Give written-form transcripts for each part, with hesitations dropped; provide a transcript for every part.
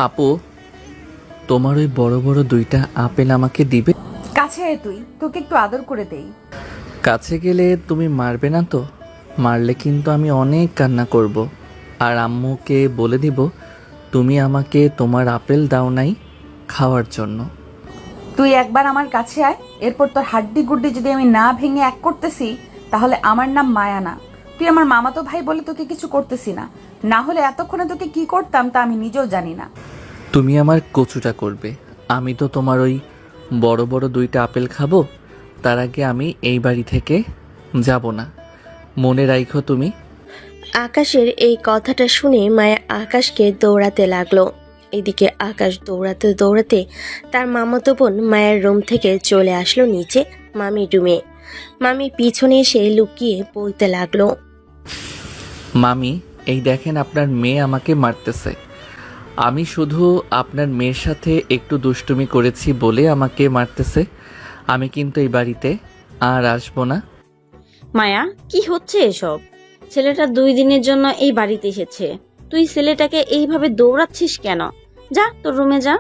আপু, তোমার ওই বড় বড় দুইটা আপেল আমাকে দিবে? কাছে আয় তুই, তোকে একটু আদর করে দেই। কাছে গেলে তুমি মারবে না তো? মারলে কিন্তু আমি অনেক কান্না করব। আর আম্মুকে বলে দিব তুমি আমাকে তোমার আপেল দাও নাই খাওয়ার জন্য। তুই একবার আমার কাছে আয়, এরপর তোর হাড্ডি গুড্ডি যদি আমি না ভেঙে এক করতেছি, তাহলে আমার নাম মায়া না। তুই আমার মামাতো ভাই বলে তোকে কিছু করতেছি না, না হলে এতক্ষণে তোকে কি করতাম তা আমি নিজেও জানি না। তুমি আমার কচুটা করবে, আমি তো তোমার ওই বড় বড় দুইটা আপেল খাবো। তার আগে আমি এই বাড়ি থেকে যাব না, মনে রাখো তুমি। আকাশের এই কথাটা শুনে মায়া আকাশকে দৌড়াতে লাগলো। এদিকে আকাশ দৌড়াতে দৌড়াতে তার মামাতো বোন মায়ের রুম থেকে চলে আসলো নিচে মামির রুমে। মামি পিছনে এসে লুকিয়ে বলতে লাগলো, মামি, এই দেখেন আপনার মেয়ে আমাকে মারতেছে। আমি শুধু আপনার মেয়ের সাথে একটু দুষ্টুমি করেছি বলে আমাকে মারতেছে। আমি কিন্তু এই বাড়িতে আর আসবো না। মায়া, কি হচ্ছে এসব? ছেলেটা 2 দিনের জন্য এই বাড়িতে এসেছে, তুই ছেলেটাকে এইভাবে দৌড়াচ্ছিস কেন? যা তোর রুমে যা।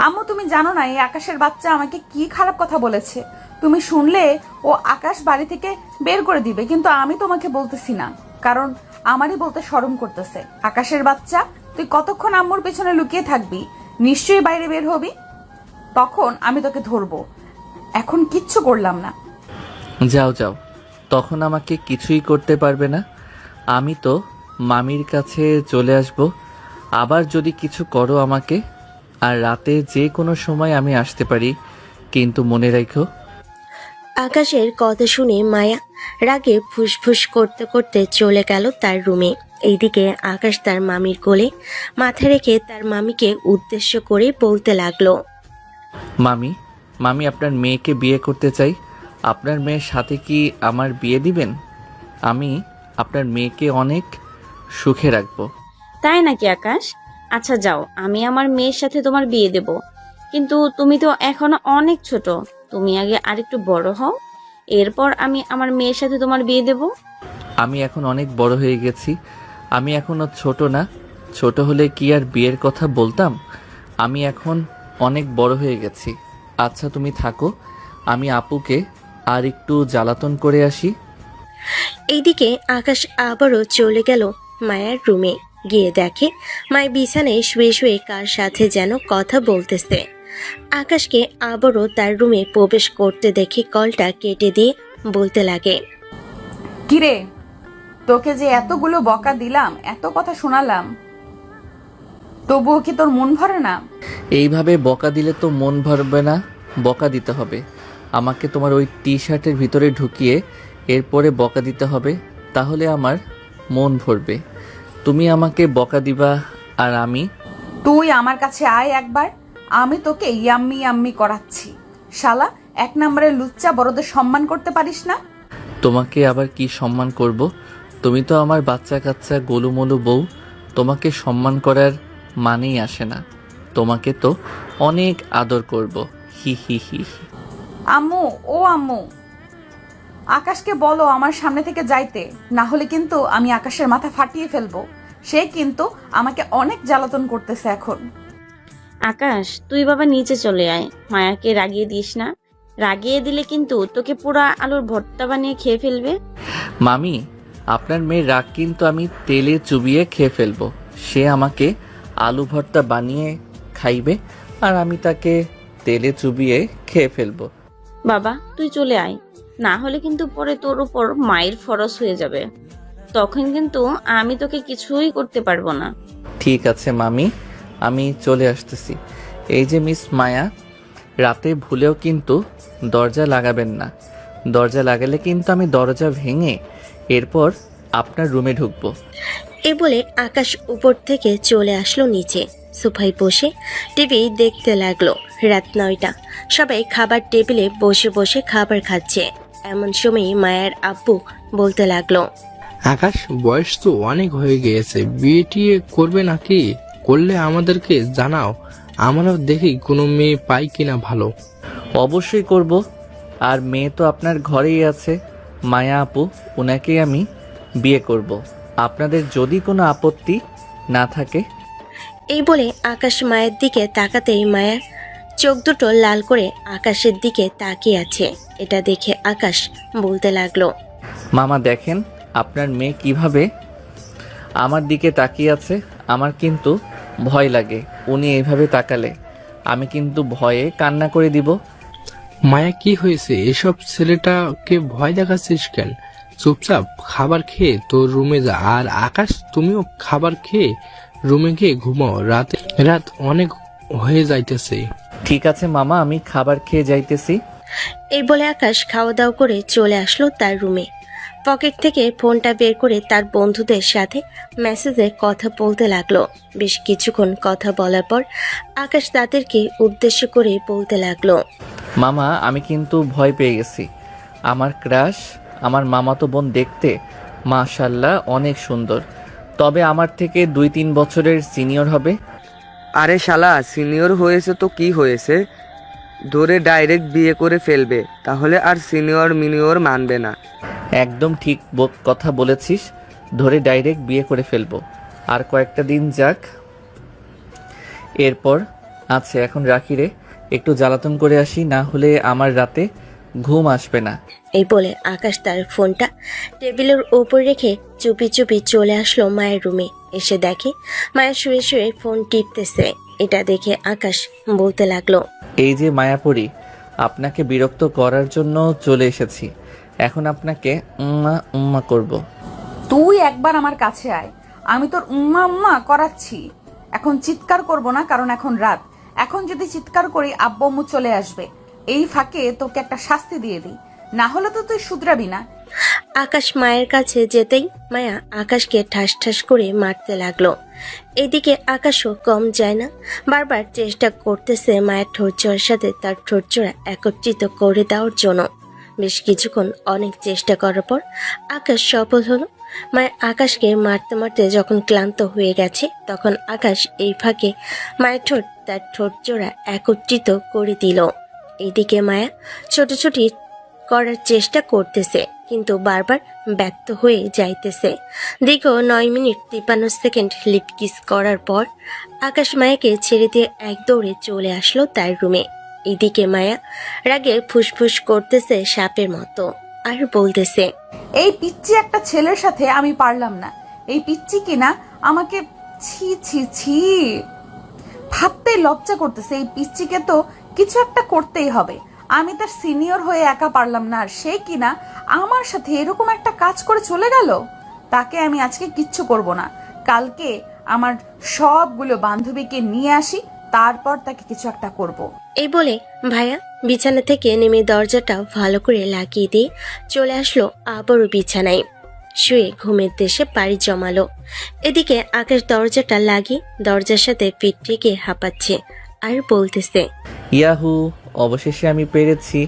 আম্মু, তুমি জানো না এই আকাশের বাচ্চা আমাকে কি খারাপ কথা বলেছে। তুমি শুনলে ও আকাশ বাড়ি থেকে বের করে দিবে, কিন্তু আমি তোমাকে বলতেছি না, কারণ আমারই বলতে শরম করতেছে। আকাশের বাচ্চা, তুই কতক্ষণ আম্মুর পেছনে লুকিয়ে থাকবি? নিশ্চয়ই বাইরে বের হবি, তখন আমি তোকে ধরবো। এখন কিচ্ছু করলাম না। যাও যাও, তখন আমাকে কিছুই করতে পারবে না। আমি তো মামির কাছে চলে আসব। আবার যদি কিছু করো আমাকে, আর রাতে যে কোনো সময় আমি আসতে পারি, কিন্তু মনে রাখো। আকাশের কথা শুনে মায়া রাগে ফুসফুস করতে করতে চলে গেল তার রুমে। এইদিকে আকাশ তার মামির কোলে মাথা রেখে তার মামিকে উদ্দেশ্য করে বলতে লাগলো, মামি, মামি, আপনার মেয়েকে বিয়ে করতে চাই। আপনার মেয়ের সাথে কি আমার বিয়ে দিবেন? আমি আপনার মেয়েকে অনেক সুখে রাখবো। তাই নাকি আকাশ? আচ্ছা যাও, আমি আমার মেয়ের সাথে তোমার বিয়ে দেব। কিন্তু তুমি তো এখনো অনেক ছোট, তুমি আগে আরেকটু বড় হও, এরপর আমি আমার মেয়ের সাথে তোমার বিয়ে দেব। আমি এখন অনেক বড় হয়ে গেছি, আমি এখনো ছোট না। ছোট হলে কি আর বিয়ের কথা বলতাম? আমি এখন অনেক বড় হয়ে গেছি। আচ্ছা তুমি থাকো, আমি আপুকে আর একটু জ্বালাতন করে আসি। এইদিকে আকাশ আবারও চলে গেল মায়ের রুমে। গিয়ে দেখে মায়ের বিছানায় শুয়ে শুয়ে কার সাথে যেন কথা বলতেছে। আকাশকে আবারও তার রুমে প্রবেশ করতে দেখে কলটা কেটে দিয়ে বলতে লাগে, কিরে, তোকে যে এতগুলো বকা দিলাম, এত কথা শোনালাম, তবুও কি তোর মন ভরে না? এইভাবে বকা দিলে তো মন ভরবে না, বকা দিতে হবে। আমাকে তোমার ওই টি শার্টের ভিতরে ঢুকিয়ে এরপরে বকা দিতে হবে, তাহলে আমার মন ভরবে। তুমি আমাকে বকা দিবা আর আমি। তুই আমার কাছে আয় একবার, আমি তোকে ইয়াম্মি ইয়াম্মি করাচ্ছি। শালা, 1 নম্বরের লুচ্চা, বড়দের সম্মান করতে পারিস না। তোমাকে আবার কি সম্মান করব? তুমি তো আমার বাচ্চা কাচ্চা গোলুমলু বউ, তোমাকে সম্মান করার মানেই আসে না। তোমাকে তো অনেক আদর করব। হি হি হি হি। আম্মু, ও আম্মু, আকাশকে বলো আমার সামনে থেকে যাইতে, না হলে কিন্তু আমি আকাশের মাথা ফাটিয়ে ফেলবো। সে কিন্তু আমাকে অনেক জ্বালাতন করতেছে এখন। আকাশ, তুই বাবা নিচে চলে আয়, মায়াকে রাগিয়ে দিস না। রাগিয়ে দিলে কিন্তু তোকে পুরা আলুর ভর্তা বানিয়ে খেয়ে ফেলবে। মামি, আপনার মেয়ের রাগ কিন্তু আমি তেলে চুবিয়ে খেয়ে ফেলবো। সে আমাকে আলু ভর্তা বানিয়ে খাইবে আর আমি তাকে তেলে চুবিয়ে খেয়ে ফেলবো। বাবা তুই চলে আয়, না হলে কিন্তু পরে তোর উপর মায়ের ফরজ হয়ে যাবে, তখন কিন্তু আমি তোকে কিছুই করতে পারবো না। ঠিক আছে মামি, আমি চলে আসতেছি। এই যে মিস মায়া, রাতে ভুলেও কিন্তু দরজা লাগাবেন না। দরজা লাগালে কিন্তু আমি দরজা ভেঙে এরপর আপনার রুমে ঢুকবো। এ বলে আকাশ উপর থেকে চলে আসলো নিচে। সোফায় বসে টিভি দেখতে লাগলো। রাত 9টা, সবাই খাবার টেবিলে বসে বসে খাবার খাচ্ছে। এমন সময় মায়ের আব্বু বলতে লাগলো, আকাশ, বয়স তো অনেক হয়ে গিয়েছে, বিয়ে টিয়ে করবে নাকি? করলে আমাদেরকে জানাও, আমরাও দেখি কোনো মেয়ে পাই কিনা ভালো। অবশ্যই করব। আর মেয়ে তো আপনার ঘরেই আছে, মায়া আপু, ওনাকেই আমি বিয়ে করব। আপনাদের যদি কোনো আপত্তি না থাকে। এই বলে আকাশ মায়ের দিকে তাকাতেই মায়ের চোখ দুটো লাল করে আকাশের দিকে তাকিয়ে আছে। এটা দেখে আকাশ বলতে লাগলো, মামা দেখেন আপনার মেয়ে কিভাবে আমার দিকে তাকিয়ে আছে। আমার কিন্তু ভয় লাগে, উনি এইভাবে তাকালে আমি কিন্তু ভয়ে কান্না করে দিব। মায়া কি হয়েছে? এসব ছেলেটাকে ভয় দেখাচ্ছিস কেন? চুপচাপ খাবার খেয়ে তোর রুমে যা। আর আকাশ, তুমিও খাবার খেয়ে রুমে গিয়ে ঘুমাও, রাত অনেক হয়ে যাইতেছে। ঠিক আছে মামা, আমি খাবার খেয়ে যাইতেছি। এই বলে আকাশ খাওয়া দাওয়া করে চলে আসলো তার রুমে। পকেট থেকে ফোনটা বের করে তার বন্ধুদের সাথে মেসেজে কথা বলতে লাগলো। বেশ কিছুক্ষণ কথা বলার পর আকাশ তাদেরকে উদ্দেশ্য করে বলতে লাগলো, মামা আমি কিন্তু ভয় পেয়ে গেছি। আমার ক্রাশ, আমার মামাতো বোন দেখতে মাশাল্লাহ অনেক সুন্দর, তবে আমার থেকে 2-3 বছরের সিনিয়র হবে। আরে শালা, সিনিয়র হয়েছে তো কি হয়েছে, ধরে ডাইরেক্ট বিয়ে করে ফেলবে, তাহলে আর সিনিয়র মিনিয়র মানবে না। একদম ঠিক কথা বলেছিস, ধরে ডাইরেক্ট বিয়ে করে ফেলবো। আর কয়েকটা দিন যাক, এরপর আচ্ছা এখন রাখি রে, একটু জ্বালাতন করে আসি, না হলে আমার রাতে ঘুম আসবে না। এই বলে আকাশ তার ফোনটা টেবিলের ওপর রেখে চুপি চুপি চলে আসলো মায়ের রুমে। এসে দেখে মায়া শুয়ে শুয়ে ফোন টিপতেছে। এটা দেখে আকাশ বলতে লাগলো, এই যে মায়াপুরী, আপনাকে বিরক্ত করার জন্য চলে এসেছি। এখন আপনাকে উম্মা উম্মা করব। তুই একবার আমার কাছে আয়, আমি তোর উম্মা উম্মা করাচ্ছি। এখন চিৎকার করব না, কারণ এখন রাত। এখন যদি চিৎকার করি আব্বু আম্মু চলে আসবে। এই ফাঁকে তোকে একটা শাস্তি দিয়ে দিই, না হলে তো তুই শুধরাবি না। আকাশ মায়ের কাছে যেতেই মায়া আকাশকে ঠাস ঠাস করে মারতে লাগলো। এদিকে আকাশও কম যায় না, বারবার চেষ্টা করতেছে মায়ের ঠোঁটজোড়ার সাথে তার ঠোঁটজোড়া একত্রিত করে দেওয়ার জন্য। বেশ কিছুক্ষণ অনেক চেষ্টা করার পর আকাশ সফল হলো। মায়ের আকাশকে মারতে মারতে যখন ক্লান্ত হয়ে গেছে, তখন আকাশ এই ফাঁকে মায়ের ঠোঁট তার ঠোঁটজোড়া একত্রিত করে দিল। এইদিকে মায়া ছোটাছুটি করার চেষ্টা করতেছে, কিন্তু বারবার ব্যর্থ হয়ে যাইতেছে। দীর্ঘ 9 মিনিট 53 সেকেন্ড লিপ কিস করার পর আকাশ মায়াকে ছেড়ে দিয়ে এক দৌড়ে চলে আসলো তার রুমে। এদিকে মায়া রাগে ফুসফুস করতেছে সাপের মতো, আর বলতেছে, এই পিচ্চি একটা ছেলের সাথে আমি পারলাম না। এই পিচ্চি কিনা আমাকে ছি ছি ছি, ভাবতেই লজ্জা করতেছে। এই পিচ্চিকে তো কিছু একটা করতেই হবে। আমি তার সিনিয়র হয়ে একা পারলাম না, আর সে কিনা আমার সাথে এরকম একটা কাজ করে চলে গেল। তাকে আমি আজকে কিচ্ছু করব না, কালকে আমার সবগুলো বান্ধবীকে নিয়ে আসি, তারপর তাকে কিছু একটা করব। এই বলে ভাইয়া বিছানা থেকে নেমে দরজাটা ভালো করে লাগিয়ে দিয়ে চলে আসলো আবারও বিছানায়। শুয়ে ঘুমের দেশে পাড়ি জমালো। এদিকে আকাশ দরজাটা লাগিয়ে দরজার সাথে পিঠ রেখে হাঁপাচ্ছে, আর বলতেছে, ইয়াহু, অবশেষে আমি পেরেছি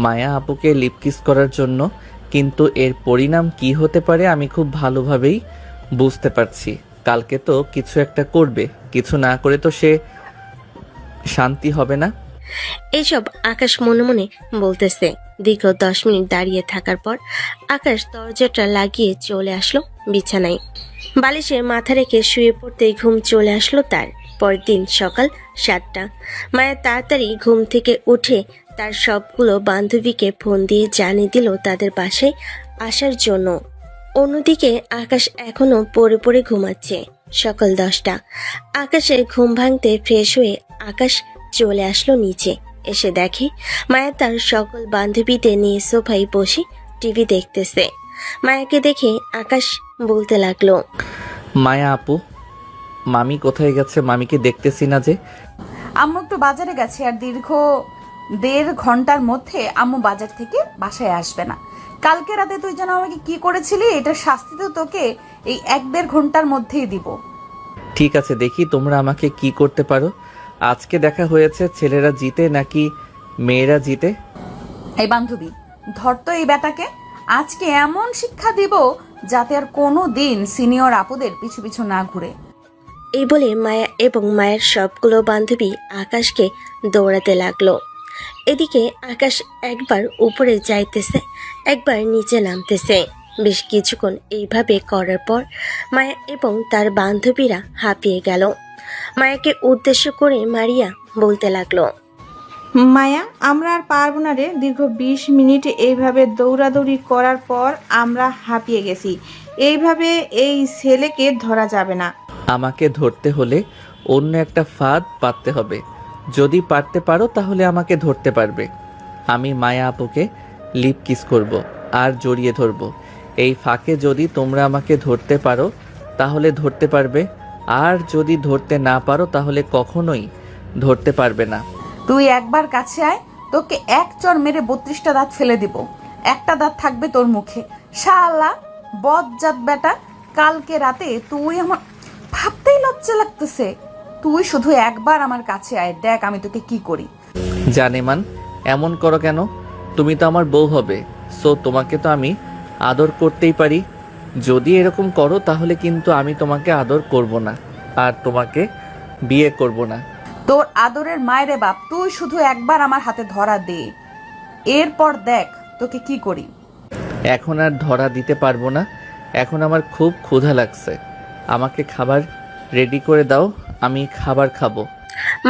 মায়া আপুকে লিপ কিস করার জন্য, কিন্তু এর পরিণাম কি হতে পারে আমি খুব ভালোভাবেই বুঝতে পারছি। কালকে তো কিছু একটা করবে, কিছু না করে তো সে শান্তি হবে না। এইসব আকাশ মনে মনে বলতেছে। দীর্ঘ 10 মিনিট দাঁড়িয়ে থাকার পর আকাশ দরজাটা লাগিয়ে চলে আসলো বিছানায়। বালিশে মাথা রেখে শুয়ে পড়তেই ঘুম চলে আসলো তার। পরের দিন সকাল 7টা। মায়া তাড়াতাড়ি ঘুম থেকে উঠে তার সবগুলো বান্ধবীকে ফোন দিয়ে জানিয়ে দিল তাদের বাসায় আসার জন্য। অন্যদিকে আকাশ এখনো পড়ে পড়ে ঘুমাচ্ছে। সকাল 10টা। আকাশের ঘুম ভাঙতে ফ্রেশ হয়ে আকাশ চলে আসলো নিচে। এসে দেখে মায়া তার সকল বান্ধবীদের নিয়ে সোফায় বসে টিভি দেখতেছে। মায়াকে দেখে আকাশ বলতে লাগলো, মায়া আপু, মামি কোথায় গেছে? মামিকে দেখতেছি না যে। আম্মু একটু বাজারে গেছে, আর দীর্ঘ 1.5 ঘন্টার মধ্যে আম্মু বাজার থেকে বাসায় আসবে না। কালকে রাতে তুই যেন আমাকে কি করেছিলি, এটার শাস্তি তো তোকে এই 1.5 ঘন্টার মধ্যেই দিব। ঠিক আছে, দেখি তোমরা আমাকে কি করতে পারো। আজকে দেখা হয়েছে ছেলেরা জিতে নাকি মেয়েরা জিতে। এই বান্ধবী, ধর তো এই বেটাকে, আজকে এমন শিক্ষা দিব যাতে আর কোনো দিন সিনিয়র আপুদের পিছু পিছু না ঘুরে। এই বলে মায়া এবং মায়ের সবগুলো বান্ধবী আকাশকে দৌড়াতে লাগলো। এদিকে আকাশ একবার উপরে যাইতেছে, একবার নিচে নামতেছে। বেশ কিছুক্ষণ এইভাবে করার পর মায়া এবং তার বান্ধবীরা হাঁপিয়ে গেল। মায়াকে উদ্দেশ্য করে মারিয়া বলতে লাগলো, মায়া, আমরা আর পারবো না রে। দীর্ঘ 20 মিনিট এইভাবে দৌড়াদৌড়ি করার পর আমরা হাঁপিয়ে গেছি। এইভাবে এই ছেলেকে ধরা যাবে না। আমাকে ধরতে হলে অন্য একটা ফাঁদ পাততে হবে। যদি পারতে পারো তাহলে আমাকে ধরতে পারবে। আমি মায়া আপুকে লিপ কিস করব আর জড়িয়ে ধরব। এই ফাঁকে যদি তোমরা আমাকে ধরতে পারো তাহলে ধরতে পারবে, আর যদি ধরতে না পারো তাহলে কখনোই ধরতে পারবে না। তুই একবার কাছে আয়, তোকে এক চর মেরে 32টা দাঁত ফেলে দিব। একটা দাঁত থাকবে তোর মুখে। শালা বজ্জাত বেটা, কালকে রাতে তুই আমার ভাবতেই লজ্জা লাগতেছে। তুই শুধু একবার আমার কাছে আয়, দেখ আমি তোকে কি করি। জানেমান, এমন করো কেন? তুমি তো আমার বউ হবে, সো তোমাকে তো আমি আদর করতেই পারি। যদি এরকম করো তাহলে কিন্তু আমি তোমাকে আদর করব না আর তোমাকে বিয়ে করব না। তোর আদরের মায়েরে বাপ, তুই শুধু একবার আমার হাতে ধরা দে, এরপর দেখ তোকে কি করি। এখন আর ধরা দিতে পারবো না। এখন আমার খুব ক্ষুধা লাগছে। আমাকে খাবার রেডি করে দাও, আমি খাবার খাবো।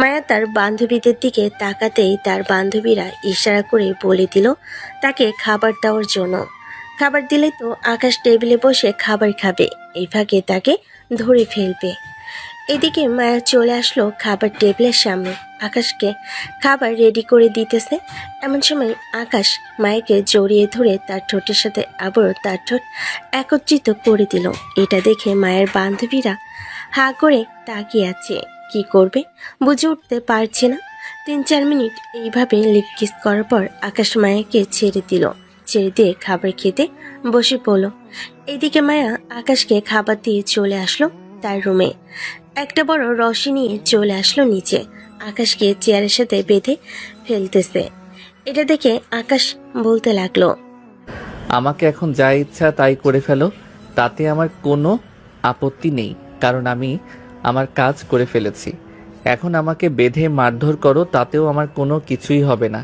মায়া তার বান্ধবীদের দিকে তাকাতেই তার বান্ধবীরা ইশারা করে বলে দিল তাকে খাবার দেওয়ার জন্য। খাবার দিলে তো আকাশ টেবিলে বসে খাবার খাবে, এই ফাঁকে তাকে ধরে ফেলবে। এদিকে মায়া চলে আসলো খাবার টেবিলের সামনে, আকাশকে খাবার রেডি করে দিতেছে। এমন সময় আকাশ মায়াকে জড়িয়ে ধরে তার ঠোঁটের সাথে আবারও তার ঠোঁট একত্রিত করে দিল। এটা দেখে মায়ের বান্ধবীরা হা করে তাকিয়ে আছে, কি করবে বুঝে উঠতে পারছে না। 3-4 মিনিট এইভাবে লিপ কিস করার পর আকাশ মায়াকে ছেড়ে দিল। ছেড়ে দিয়ে খাবার খেতে বসে পড়ল। এদিকে মায়া আকাশকে খাবার দিয়ে চলে আসলো তার রুমে। একটা বড় রশি নিয়ে চলে আসলো নিচে, আকাশকে চেয়ারের সাথে বেঁধে ফেলতেছে। এটা দেখে আকাশ বলতে লাগলো, আমাকে এখন যা ইচ্ছা তাই করে ফেলো, তাতে আমার কোনো আপত্তি নেই, কারণ আমি আমার কাজ করে ফেলেছি। এখন আমাকে বেঁধে মারধর করো, তাতেও আমার কোনো কিছুই হবে না।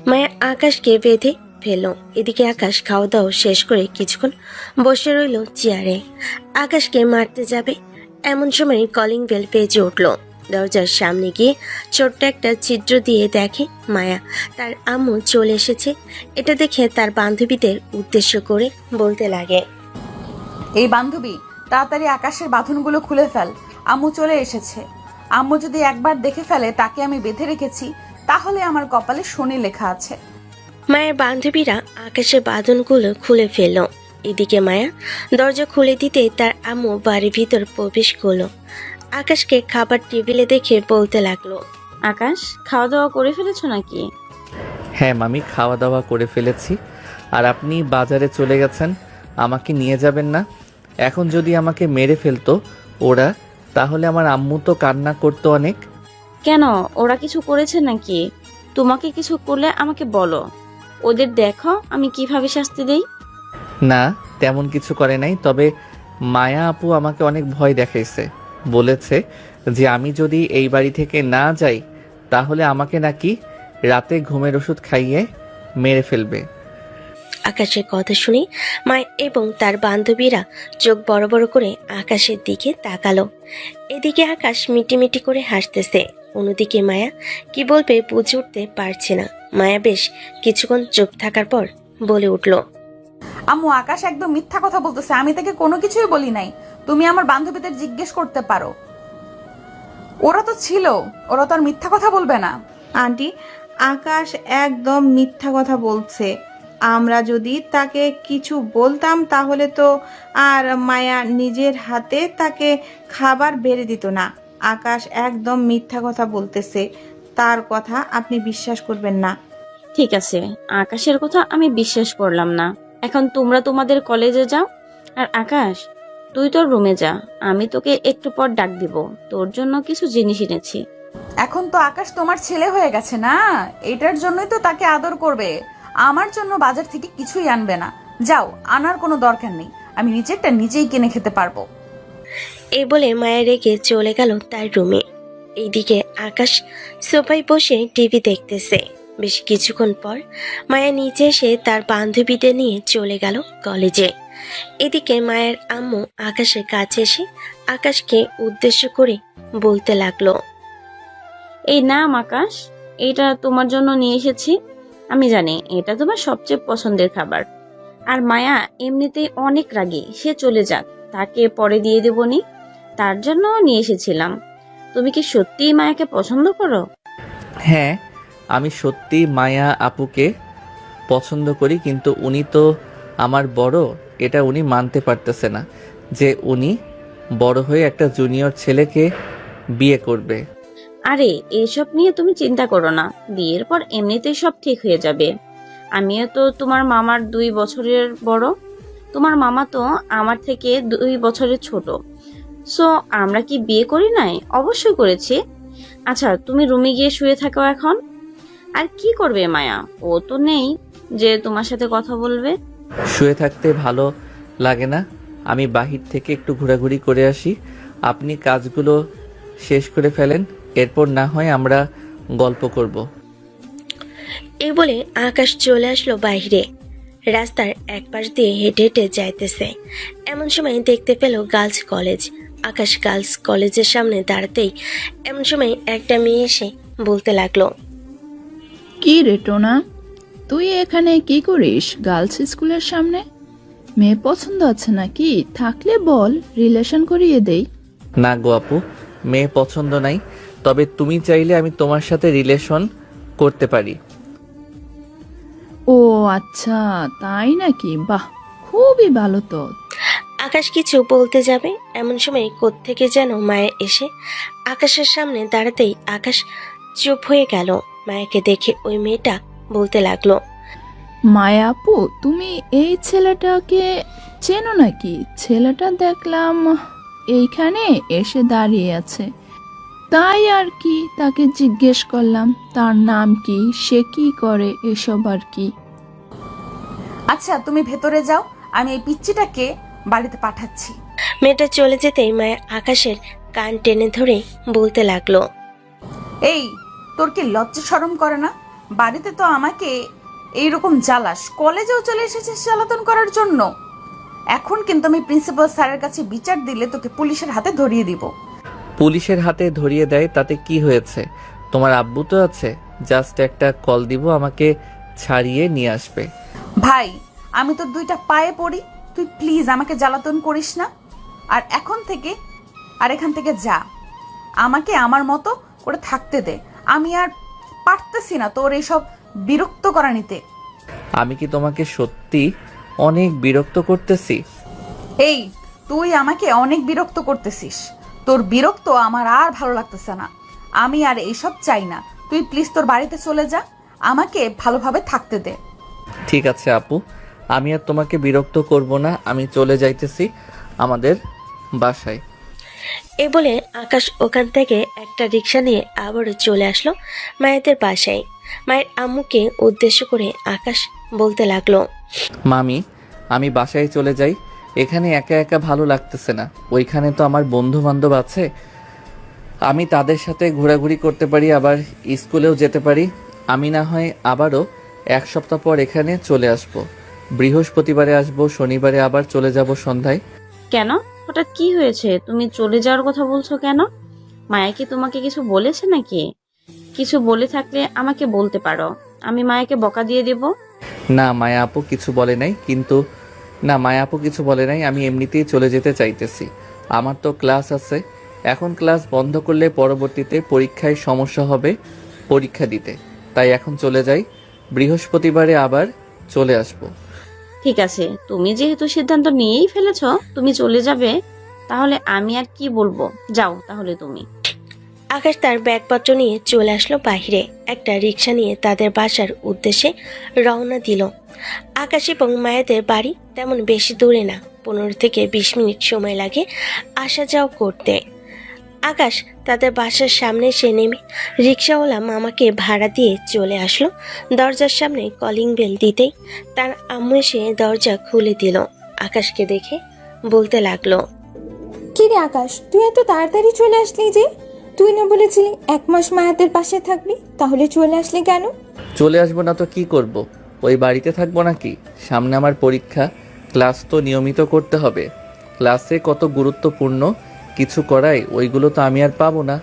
মায়া আকাশকে বেঁধে ফেললো। এদিকে আকাশ খাওয়া দাওয়া শেষ করে কিছুক্ষণ বসে রইল চেয়ারে। আকাশকে মারতে যাবে এমন সময় কলিং বেল বেজে উঠল। দরজার সামনে গিয়ে ছোট্ট একটা ছিদ্র দিয়ে দেখে মায়া তার আম্মু চলে এসেছে। এটা দেখে তার বান্ধবীদের উদ্দেশ্য করে বলতে লাগে, এই বান্ধবী, তাড়াতাড়ি আকাশের বাঁধনগুলো খুলে ফেল, আম্মু চলে এসেছে। আম্মু যদি একবার দেখে ফেলে তাকে আমি বেঁধে রেখেছি, তাহলে আমার কপালে শনি লেখা আছে। মায়ের বান্ধবীরা আকাশের বাঁধনগুলো খুলে ফেলল। এদিকে মায়া দরজা খুলে দিতে তার আম্মু বাড়ির ভিতর প্রবেশ করলো। আকাশকে খাবার টেবিলে দেখে বলতে লাগলো, আকাশ, খাওয়া দাওয়া করে ফেলেছো নাকি? হ্যাঁ মামি, খাওয়া দাওয়া করে ফেলেছি। আর আপনি বাজারে চলে গেছেন, আমাকে নিয়ে যাবেন না? এখন যদি আমাকে মেরে ফেলতো ওরা, তাহলে আমার আম্মু তো কান্না করতো অনেক। কেন, ওরা কিছু করেছে নাকি? তোমাকে কিছু করলে আমাকে বলো, ওদের দেখো আমি কিভাবে শাস্তি দেই। না, তেমন কিছু করে নাই, তবে মায়া আপু আমাকে অনেক ভয় দেখাইছে। বলেছে যে আমি যদি এই বাড়ি থেকে না যাই তাহলে আমাকে নাকি রাতে ঘুমের ওষুধ খাইয়ে মেরে ফেলবে। আকাশের কথা শুনে মায়া এবং তার বান্ধবীরা চোখ বড় বড় করে আকাশের দিকে তাকালো। এদিকে আকাশ মিটিমিটি করে হাসতেছে, অন্যদিকে মায়া কি বলবে বুঝে উঠতে পারছে না। মায়া বেশ কিছুক্ষণ চুপ থাকার পর বলে উঠল, আম্মু, আকাশ একদম মিথ্যা কথা বলতেছে, আমি তাকে কোনো কিছুই বলি নাই। তুমি আমার বান্ধবীদের জিজ্ঞেস করতে পারো, ওরা তো ছিল, ওরা তো আর মিথ্যা কথা বলবে না। আন্টি, আকাশ একদম মিথ্যা কথা বলছে। আমরা যদি তাকে কিছু বলতাম তাহলে তো আর মায়া নিজের হাতে তাকে খাবার বেড়ে দিত না। আকাশ একদম মিথ্যা কথা বলতেছে, তার কথা আপনি বিশ্বাস করবেন না। ঠিক আছে, আকাশের কথা আমি বিশ্বাস করলাম না। এখন তোমরা তোমাদের কলেজে যাও। আর আকাশ, তুই তোর রুমে যা, আমি তোকে একটু পর ডাক দিব। তোর জন্য কিছু জিনিস এনেছি। এখন তো আকাশ তোমার ছেলে হয়ে গেছে না, এটার জন্যই তো তাকে আদর করবে। আমার জন্য বাজার থেকে কিছুই আনবে না। যাও, আনার কোনো দরকার নেই, আমি নিজেরটা নিজেই কিনে খেতে পারবো। এই বলে মায়া রেগে চলে গেল তার রুমে। এইদিকে আকাশ সোফায় বসে টিভি দেখতেছে। বেশ কিছুক্ষণ পর মায়া নিচে এসে তার বান্ধবীদের নিয়ে চলে গেল কলেজে। এদিকে মায়ের আম্মু আকাশের কাছে এসে আকাশকে উদ্দেশ্য করে বলতে লাগলো। এই নাম আকাশ, এটা তোমার জন্য নিয়ে এসেছি। আমি জানি এটা তোমার সবচেয়ে পছন্দের খাবার। আর মায়া এমনিতেই অনেক রাগী, সে চলে যাক, তাকে পরে দিয়ে দেবনি, তার জন্য নিয়ে এসেছিলাম। তুমি কি সত্যিই মায়াকে পছন্দ করো? হ্যাঁ, আমি সত্যি মায়া আপুকে পছন্দ করি, কিন্তু উনি তো আমার বড়, এটা উনি মানতে পারতেছে না যে উনি বড় হয়ে একটা জুনিয়র ছেলেকে বিয়ে করবে। আরে এসব নিয়ে তুমি চিন্তা করো না, বিয়ের পর এমনিতেই সব ঠিক হয়ে যাবে। আমিও তো তোমার মামার 2 বছরের বড়, তোমার মামা তো আমার থেকে 2 বছরের ছোট। সো আমরা কি বিয়ে করি নাই? অবশ্যই করেছি। আচ্ছা তুমি রুমে গিয়ে শুয়ে থাকো এখন। আর কি করবে মায়া, ও তো নেই যে তোমার সাথে কথা বলবে। শুয়ে থাকতে ভালো লাগে না, আমি বাহির থেকে একটু ঘোরাঘুরি করে আসি। আপনি কাজগুলো শেষ করে ফেলেন, এরপর না হয় আমরা গল্প করব। এই বলে আকাশ চলে আসলো বাইরে। রাস্তার এক পাশ দিয়ে হেঁটে হেঁটে যাইতেছে। এমন সময় দেখতে পেল গার্লস কলেজ। আকাশ গার্লস কলেজের সামনে দাঁড়াতেই এমন সময় একটা মেয়ে এসে বলতে লাগলো। কি রে টোনা, তুই এখানে কি করিস গার্লস স্কুলের সামনে? মেয়ে পছন্দ আছে নাকি? থাকলে বল, রিলেশন করিয়ে দেই। না গো আপু, মেয়ে পছন্দ নাই, তবে তুমি চাইলে আমি তোমার সাথে রিলেশন করতে পারি। ও আচ্ছা, তাই নাকি? বাহ, খুবই ভালো তো। আকাশ কিছু বলতে যাবে এমন সময় কোত্থেকে যেন মায়া এসে আকাশের সামনে দাঁড়াতেই আকাশ চুপ হয়ে গেল। মায়াকে দেখে ওই মেয়েটা বলতে লাগলো। মায়া আপু, তুমি এই ছেলেটাকে চেনো নাকি? ছেলেটা দেখলাম এইখানে এসে দাঁড়িয়ে আছে, তাই আর কি তাকে জিজ্ঞেস করলাম তার নাম কি, সে কি করে, এসব আর কি। আচ্ছা তুমি ভেতরে যাও, আমি এই পিচ্চিটাকে বাড়িতে পাঠাচ্ছি। মেয়েটা চলে যেতেই মায়া আকাশের কান টেনে ধরে বলতে লাগলো। এই, তোর কি লজ্জা শরম করে না? বাড়িতে তো আমাকে এইরকম জ্বালাস, কলেজেও চলে এসেছিস জ্বালাতন করার জন্য। এখন কিন্তু আমি প্রিন্সিপাল স্যারের কাছে বিচার দিলে তোকে পুলিশের হাতে ধরিয়ে দিব। পুলিশের হাতে ধরিয়ে দেয় তাতে কি হয়েছে? তোমার আব্বু তো আছে, জাস্ট একটা কল দিব, আমাকে ছাড়িয়ে নিয়ে আসবে। ভাই, আমি তো 2টা পায়ে পড়ি, তুই প্লিজ আমাকে জ্বালাতন করিস না। আর এখান থেকে যা, আমাকে আমার মতো করে থাকতে দে। আমি আর পারতেছি না তোর এইসব বিরক্ত করা নিতে। আমি কি তোমাকে সত্যি অনেক বিরক্ত করতেছি? এই, তুই আমাকে অনেক বিরক্ত করতেছিস। তোর বিরক্ত আমার আর ভালো লাগতেছে না। আমি আর এইসব চাই না। তুই প্লিজ তোর বাড়িতে চলে যা, আমাকে ভালোভাবে থাকতে দে। ঠিক আছে আপু, আমি আর তোমাকে বিরক্ত করব না, আমি চলে যাইতেছি আমাদের বাসায়। এ বলে আকাশ ওখান থেকে একটা রিক্সা নিয়ে আবারও চলে আসলো মায়েদের বাসায়। মায়ের আম্মুকে উদ্দেশ্য করে আকাশ বলতে লাগলো। মামি, আমি বাসায় চলে যাই, এখানে একা একা ভালো লাগতেছে না। ওইখানে তো আমার বন্ধু বান্ধব আছে, আমি তাদের সাথে ঘোরাঘুরি করতে পারি, আবার স্কুলেও যেতে পারি। আমি না হয় আবারও 1 সপ্তাহ পর এখানে চলে আসব। বৃহস্পতিবারে আসব, শনিবারে আবার চলে যাব সন্ধ্যায়। কেন, হঠাৎ কি হয়েছে? তুমি চলে যাওয়ার কথা বলছো কেন? মায়া কি তোমাকে কিছু বলেছে নাকি? কিছু বলে থাকলে আমাকে বলতে পারো, আমি মায়াকে বকা দিয়ে দেব। না মায়া আপু কিছু বলে নাই, আমি এমনিতেই চলে যেতে চাইতেছি। আমার তো ক্লাস আছে, এখন ক্লাস বন্ধ করলে পরবর্তীতে পরীক্ষায় সমস্যা হবে পরীক্ষা দিতে, তাই এখন চলে যাই, বৃহস্পতিবারে আবার চলে আসব। ঠিক আছে, তুমি যেহেতু সিদ্ধান্ত নিয়েই ফেলেছো তুমি চলে যাবে, তাহলে আমি আর কি বলবো, যাও তাহলে তুমি। আকাশ তার ব্যাগপত্র নিয়ে চলে আসলো বাইরে। একটা রিক্সা নিয়ে তাদের বাসার উদ্দেশ্যে রওনা দিল। আকাশ এবং মায়েদের বাড়ি তেমন বেশি দূরে না, 15 থেকে 20 মিনিট সময় লাগে আসা যাওয়া করতে। আকাশ তাদের বাসার সামনে এসে নেমে রিক্সাওয়ালা মামাকে ভাড়া দিয়ে চলে আসলো। দরজার সামনে কলিং বেল দিতেই তার আম্মু এসে দরজা খুলে দিল। আকাশকে দেখে বলতে লাগলো। কি রে আকাশ, তুই এত তাড়াতাড়ি চলে আসলি যে? তুই না বলেছিলি 1 মাস মায়াদের পাশে থাকবি, তাহলে চলে আসলি কেন? চলে আসবো না তো কি করব? ওই বাড়িতে থাকবো নাকি? সামনে আমার পরীক্ষা, ক্লাস তো নিয়মিত করতে হবে। ক্লাসে কত গুরুত্বপূর্ণ কিছু করায়, ওইগুলো তো আমি আর পাবো না,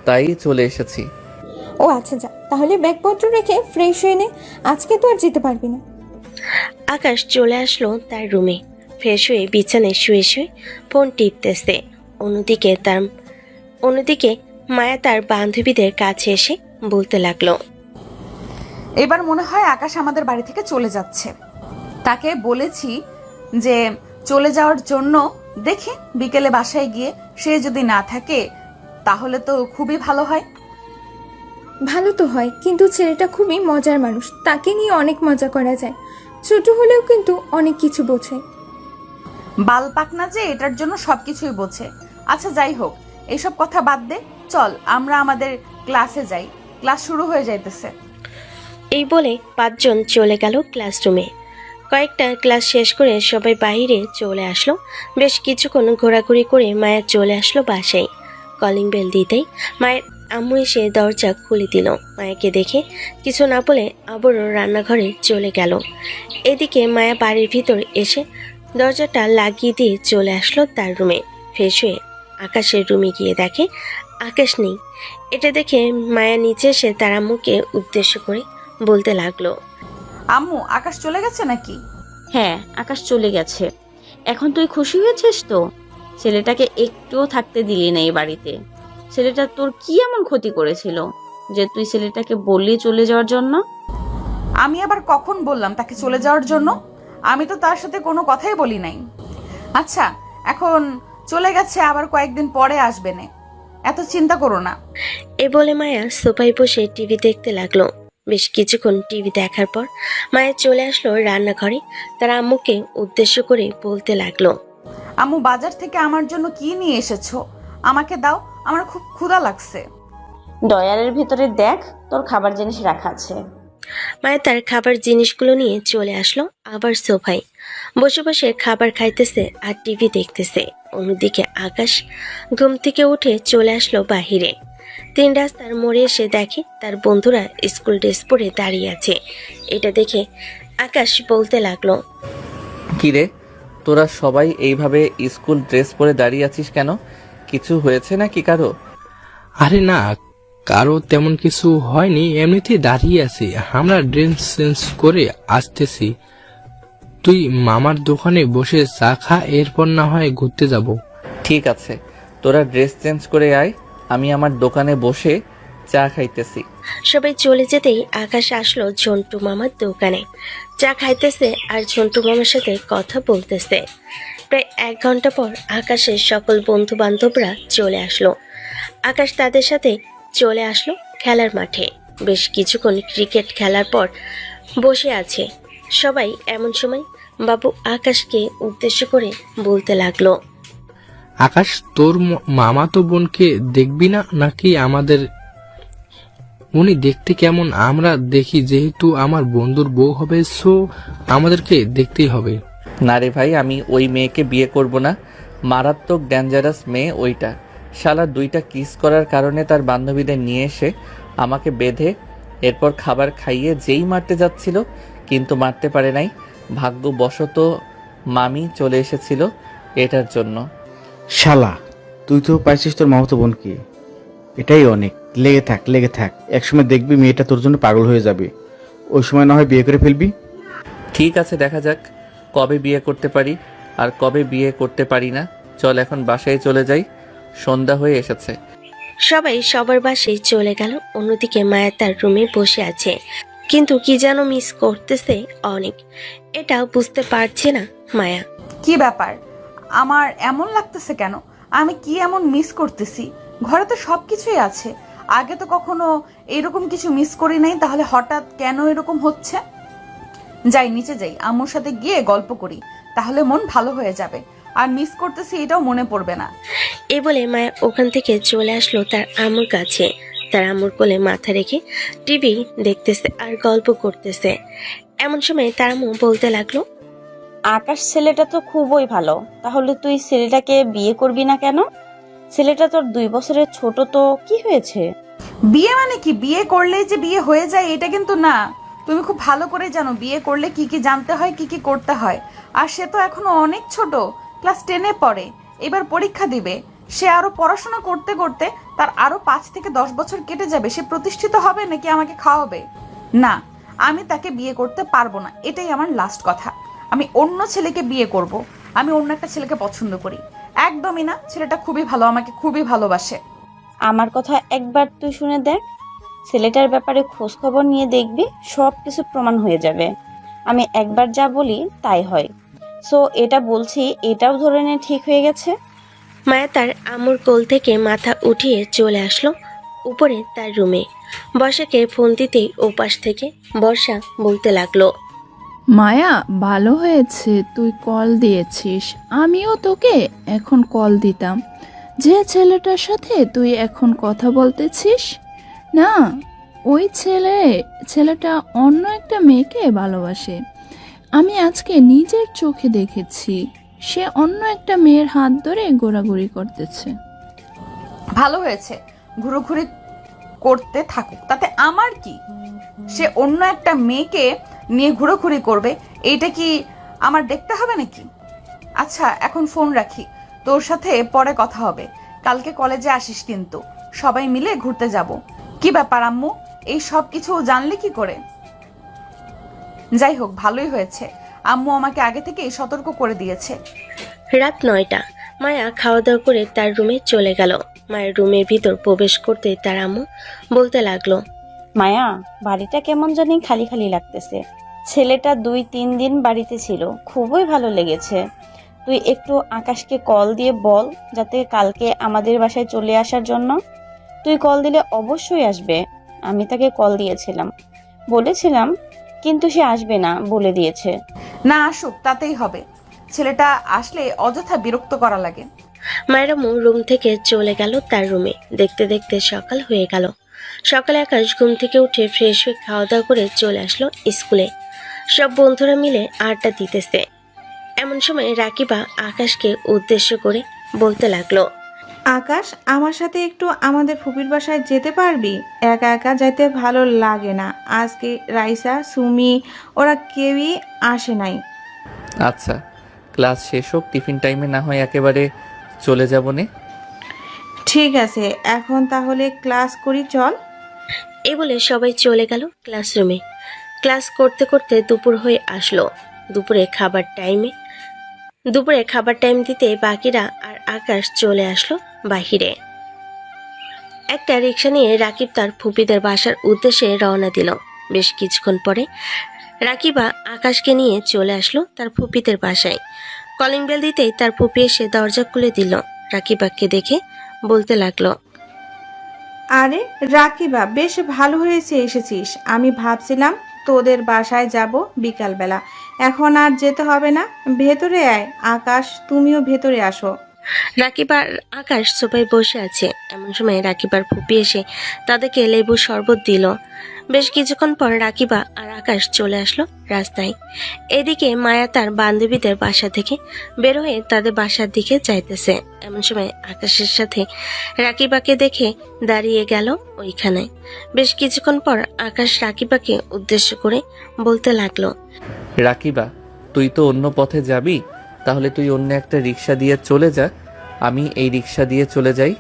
তাই চলে এসেছি। ও আচ্ছা, যা তাহলে ব্যাগপত্র রেখে ফ্রেশ হয়ে নে, আজকে তো আর যেতে পারবি না। আকাশ চলে আসলো তার রুমে। ফ্রেশ হয়ে বিছানায় শুয়ে শুয়ে ফোন টিপতেছে। অন্যদিকে মায়া তার বান্ধবীদের কাছে এসে বলতে লাগলো, এবার মনে হয় আকাশ আমাদের বাড়ি থেকে চলে যাচ্ছে। তাকে বলেছি যে চলে যাওয়ার জন্য, দেখি বিকেলে বাসায় গিয়ে সে যদি না থাকে তাহলে তো খুবই ভালো হয়। ভালো তো হয়, কিন্তু ছেলেটা খুবই মজার মানুষ, তাকে নিয়ে অনেক মজা করা যায়। ছোট হলেও কিন্তু অনেক কিছু বোঝে। বাল পাকনা যে এটার জন্য সবকিছুই বোঝে। আচ্ছা যাই হোক, এইসব কথা বাদ দে, চল আমরা আমাদের ক্লাসে যাই, ক্লাস শুরু হয়ে যাইতেছে। এই বলে 5 জন চলে গেল ক্লাসরুমে। কয়েকটা ক্লাস শেষ করে সবাই বাইরে চলে আসলো। বেশ কিছুক্ষণ ঘোরাঘুরি করে মায়া চলে আসলো বাসায়। কলিং বেল দিতেই মায়ের আম্মু এসে দরজা খুলে দিল। মায়াকে দেখে কিছু না বলে আবারও রান্নাঘরে চলে গেল। এদিকে মায়া বাড়ির ভিতর এসে দরজাটা লাগিয়ে দিয়ে চলে আসলো তার রুমে। ফ্রেশ হয়ে আকাশের রুমে গিয়ে দেখে আকাশ নেই। এটা দেখে মায়া নিচে এসে তার আম্মুকে উদ্দেশ্য করে বলতে লাগলো, আম্মু, আকাশ চলে গেছে নাকি? হ্যাঁ, আকাশ চলে গেছে। এখন তুই খুশি হয়েছিস তো? ছেলেটাকে একটুও থাকতে দিলি না এই বাড়িতে। ছেলেটা তোর কি এমন ক্ষতি করেছিল যে তুই ছেলেটাকে বললি চলে যাওয়ার জন্য? আমি আবার কখন বললাম তাকে চলে যাওয়ার জন্য? আমি তো তার সাথে কোনো কথাই বলি নাই। আচ্ছা, এখন চলে গেছে, আবার কয়েকদিন পরে আসবে না, এত চিন্তা করো না। এ বলে মায়া সোফায় বসে টিভি দেখতে লাগলো। বেশ কিছুক্ষণ টিভি দেখার পর মায়া চলে আসলো রান্নাঘরে। তার আম্মুকে উদ্দেশ্য করে বলতে লাগলো, আম্মু, বাজার থেকে আমার জন্য কি নিয়ে এসেছো? আমাকে দাও, আমার খুব ক্ষুধা লাগছে। ডয়ারের ভিতরে দেখ, তোর খাবার জিনিস রাখা আছে। মায়া তার খাবার জিনিসগুলো নিয়ে চলে আসলো আবার সোফায়। বসে বসে খাবার খাইতেছে আর টিভি দেখতেছে। অন্যদিকে আকাশ ঘুম থেকে উঠে চলে আসলো বাহিরে। 3 রাস্তার মোড়ে এসে দেখে তার বন্ধুরা স্কুল ড্রেস পরে দাঁড়িয়ে আছে। এটা দেখে আকাশ বলতে লাগলো, কিরে, তোরা সবাই এইভাবে স্কুল ড্রেস পরে দাঁড়িয়ে আছিস কেন? কিছু হয়েছে নাকি কারো? আরে না, কারো তেমন কিছু হয়নি, এমনিতেই দাঁড়িয়ে আছি। আমরা ড্রেস চেঞ্জ করে আসতেছি। তুই মামার দোকানে বসে চা খা, এরপর না হয় ঘুরতে যাব। ঠিক আছে, তোরা ড্রেস চেঞ্জ করে আয়, আমি আমার দোকানে বসে চা খাইতেছি। সবাই চলে যেতেই আকাশ আসলো ঝন্টু মামার দোকানে। চা খাইতেছে আর ঝন্টু মামার সাথে কথা বলতেছে। প্রায় 1 ঘন্টা পর আকাশের সকল বন্ধু বান্ধবরা চলে আসলো। আকাশ তাদের সাথে চলে আসলো খেলার মাঠে। বেশ কিছুক্ষণ ক্রিকেট খেলার পর বসে আছে সবাই। এমন সময় বাবু আকাশকে উদ্দেশ্য করে বলতে লাগলো, আকাশ, তোর মামাতো বোনকে দেখবি না নাকি? আমাদের উনি দেখতে কেমন আমরা দেখি, যেহেতু আমার বন্ধুর বউ হবে, সো আমাদেরকে দেখতেই হবে। না রে ভাই, আমি ওই মেয়েকে বিয়ে করব না। মারাত্মক ডেঞ্জারাস মেয়ে ওইটা। শালা 2টা কিস করার কারণে তার বান্ধবীদের নিয়ে এসে আমাকে বেঁধে এরপর খাবার খাইয়ে যেই মারতে যাচ্ছিল, কিন্তু মারতে পারে নাই। ভাগ্যবশত মামি চলে এসেছিল এটার জন্য। শালা, তুই তো পাইছিস তোর মামাতো বোনকে, এটাই অনেক। লেগে থাক, লেগে থাক, একসময় দেখবি মেয়েটা তোর জন্য পাগল হয়ে যাবে। ওই সময় না হয় বিয়ে করে ফেলবি। ঠিক আছে, দেখা যাক কবে বিয়ে করতে পারি আর কবে বিয়ে করতে পারি না। চল এখন বাসায় চলে যাই, সন্ধ্যা হয়ে এসেছে। সবাই সবার বাসায় চলে গেল। অন্যদিকে মায়া তার রুমে বসে আছে, কিন্তু কি যেন মিস করতেছে অনেক। এটা বুঝতে পারছে না মায়া। কি ব্যাপার, আমার এমন লাগতেছে কেন? আমি কি এমন মিস করতেছি? ঘরে তো সবকিছুই আছে, আগে তো কখনো এরকম কিছু মিস করি নাই, তাহলে হঠাৎ কেন এরকম হচ্ছে? যাই, নিচে যাই, আম্মুর সাথে গিয়ে গল্প করি, তাহলে মন ভালো হয়ে যাবে, আর মিস করতেছি এটাও মনে পড়বে না। এই বলে মায়া ওখান থেকে চলে আসলো তার আম্মুর কাছে। তার আম্মুর কোলে মাথা রেখে টিভি দেখতেছে আর গল্প করতেছে। এমন সময় তার আম্মু বলতে লাগলো, আকাশ ছেলেটা তো খুবই ভালো, তাহলে তুই ছেলেটাকে বিয়ে করবি না কেন? ছেলেটা তোর 2 বছরের ছোট, তো কি হয়েছে? বিয়ে মানে কি? বিয়ে করলেই যে বিয়ে হয়ে যায় এটা কিন্তু না। তুমি খুব ভালো করে জানো বিয়ে করলে কি কি জানতে হয়, কি কি করতে হয়। আর সে তো এখনো অনেক ছোট, ক্লাস 10-এ পড়ে, এবার পরীক্ষা দিবে। সে আরো পড়াশোনা করতে করতে তার আরো 5 থেকে 10 বছর কেটে যাবে। সে প্রতিষ্ঠিত হবে নাকি আমাকে খাওয়াবে? না, আমি তাকে বিয়ে করতে পারবো না, এটাই আমার লাস্ট কথা। আমি অন্য ছেলেকে বিয়ে করব। আমি অন্য একটা ছেলেকে পছন্দ করি। একদমই না, ছেলেটা খুবই ভালো, আমাকে খুবই ভালোবাসে। আমার কথা একবার তুই শুনে দেখ, ছেলেটার ব্যাপারে খোঁজ খবর নিয়ে দেখবি, সব কিছু প্রমাণ হয়ে যাবে। আমি একবার যা বলি তাই হয়। সো এটা বলছি, এটাও ধরে নে ঠিক হয়ে গেছে। মায়া তার আম্মুর কোল থেকে মাথা উঠিয়ে চলে আসলো উপরে তার রুমে। বর্ষাকে ফোন দিতেই ওপাশ থেকে বর্ষা বলতে লাগলো, মায়া, ভালো হয়েছে তুই কল দিয়েছিস, আমিও তোকে এখন কল দিতাম। যে ছেলেটার সাথে তুই এখন কথা বলতেছিস না, ওই ছেলেটা অন্য একটা মেয়েকে ভালোবাসে। আমি আজকে নিজের চোখে দেখেছি, সে অন্য একটা মেয়ের হাত ধরে ঘোরাঘুরি করতেছে। ভালো হয়েছে, ঘুরোঘুরি করতে থাকুক, তাতে আমার কি? সে অন্য একটা মেয়েকে নিয়ে ঘুরোঘুরি করবে, এইটা কি আমার দেখতে হবে নাকি? আচ্ছা, এখন ফোন রাখি, তোর সাথে পরে কথা হবে। কালকে কলেজে আসিস কিন্তু, সবাই মিলে ঘুরতে যাব। কি ব্যাপার আম্মু, এই সব কিছু জানলে কি করে? যাই হোক, ভালোই হয়েছে, আম্মু আমাকে আগে থেকেই সতর্ক করে দিয়েছে। রাত 9টা। মায়া খাওয়া দাওয়া করে তার রুমে চলে গেল। মায়ের রুমের ভিতর প্রবেশ করতেই তার আম্মু বলতে লাগলো, মায়া, বাড়িটা কেমন জানি খালি খালি লাগতেছে। ছেলেটা 2-3 দিন বাড়িতে ছিল, খুবই ভালো লেগেছে। তুই একটু আকাশকে কল দিয়ে বল যাতে কালকে আমাদের বাসায় চলে আসার জন্য। তুই কল দিলে অবশ্যই আসবে। আমি তাকে কল দিয়েছিলাম, বলেছিলাম, কিন্তু সে আসবে না বলে দিয়েছে। না আসুক, তাতেই হবে। ছেলেটা আসলে অযথা বিরক্ত করা লাগে। মায়ের আম্মু রুম থেকে চলে গেল তার রুমে। দেখতে দেখতে সকাল হয়ে গেল। সকালে আকাশ ঘুম থেকে উঠে ফ্রেশ হয়ে খাওয়া দাওয়া করে চলে আসলো স্কুলে। সব বন্ধুরা মিলে আড্ডা দিতেছে। এমন সময় রাকিবা আকাশকে উদ্দেশ্য করে বলতে লাগলো, আকাশ, আমার সাথে একটু আমাদের ফুপির বাসায় যেতে পারবি? একা একা যাইতে ভালো লাগে না। আজকে রাইসা, সুমি ওরা কেউই আসে নাই। আচ্ছা, ক্লাস শেষ হোক, টিফিন টাইমে না হয় একেবারে চলে যাব নে। ঠিক আছে, এখন তাহলে ক্লাস করি, চল। এই বলে সবাই চলে গেল ক্লাসরুমে। ক্লাস করতে করতে দুপুর হয়ে আসলো। দুপুরে খাবার টাইম দিতে বাকিরা আর আকাশ চলে আসলো বাহিরে। একটা রিক্সা নিয়ে রাকিব তার ফুপিদের বাসার উদ্দেশ্যে রওনা দিল। বেশ কিছুক্ষণ পরে রাকিবা আকাশকে নিয়ে চলে আসলো তার ফুপিদের বাসায়। কলিং বেল দিতেই তার ফুপি এসে দরজা খুলে দিল। রাকিবাকে দেখে বলতে লাগলো, আরে রাকিবা, বেশ ভালো হয়েছে এসেছিস। আমি ভাবছিলাম তোদের বাসায় যাব বিকালবেলা, এখন আর যেতে হবে না। ভেতরে আয়। আকাশ, তুমিও ভেতরে আসো। রাকিবার আকাশ সোফায় বসে আছে। এমন সময় রাকিবার ফুপি এসে তাদেরকে লেবু শরবত দিল। বেশ কিছুক্ষণ পর রাকিবা আর আকাশ চলে আসলো রাস্তায়। এদিকে মায়া তার বান্ধবীদের বাসা থেকে বের হয়ে তাদের বাসার দিকে যাইতেছে। এমন সময় আকাশের সাথে রাকিবাকে দেখে দাঁড়িয়ে গেল ওইখানে। বেশ কিছুক্ষণ পর আকাশ রাকিবাকে উদ্দেশ্য করে বলতে লাগলো, রাকিবা, তুই তো অন্য পথে যাবি, তাহলে তুই অন্য একটা রিক্সা দিয়ে চলে যা, আমি এই রিক্সা দিয়ে চলে যাই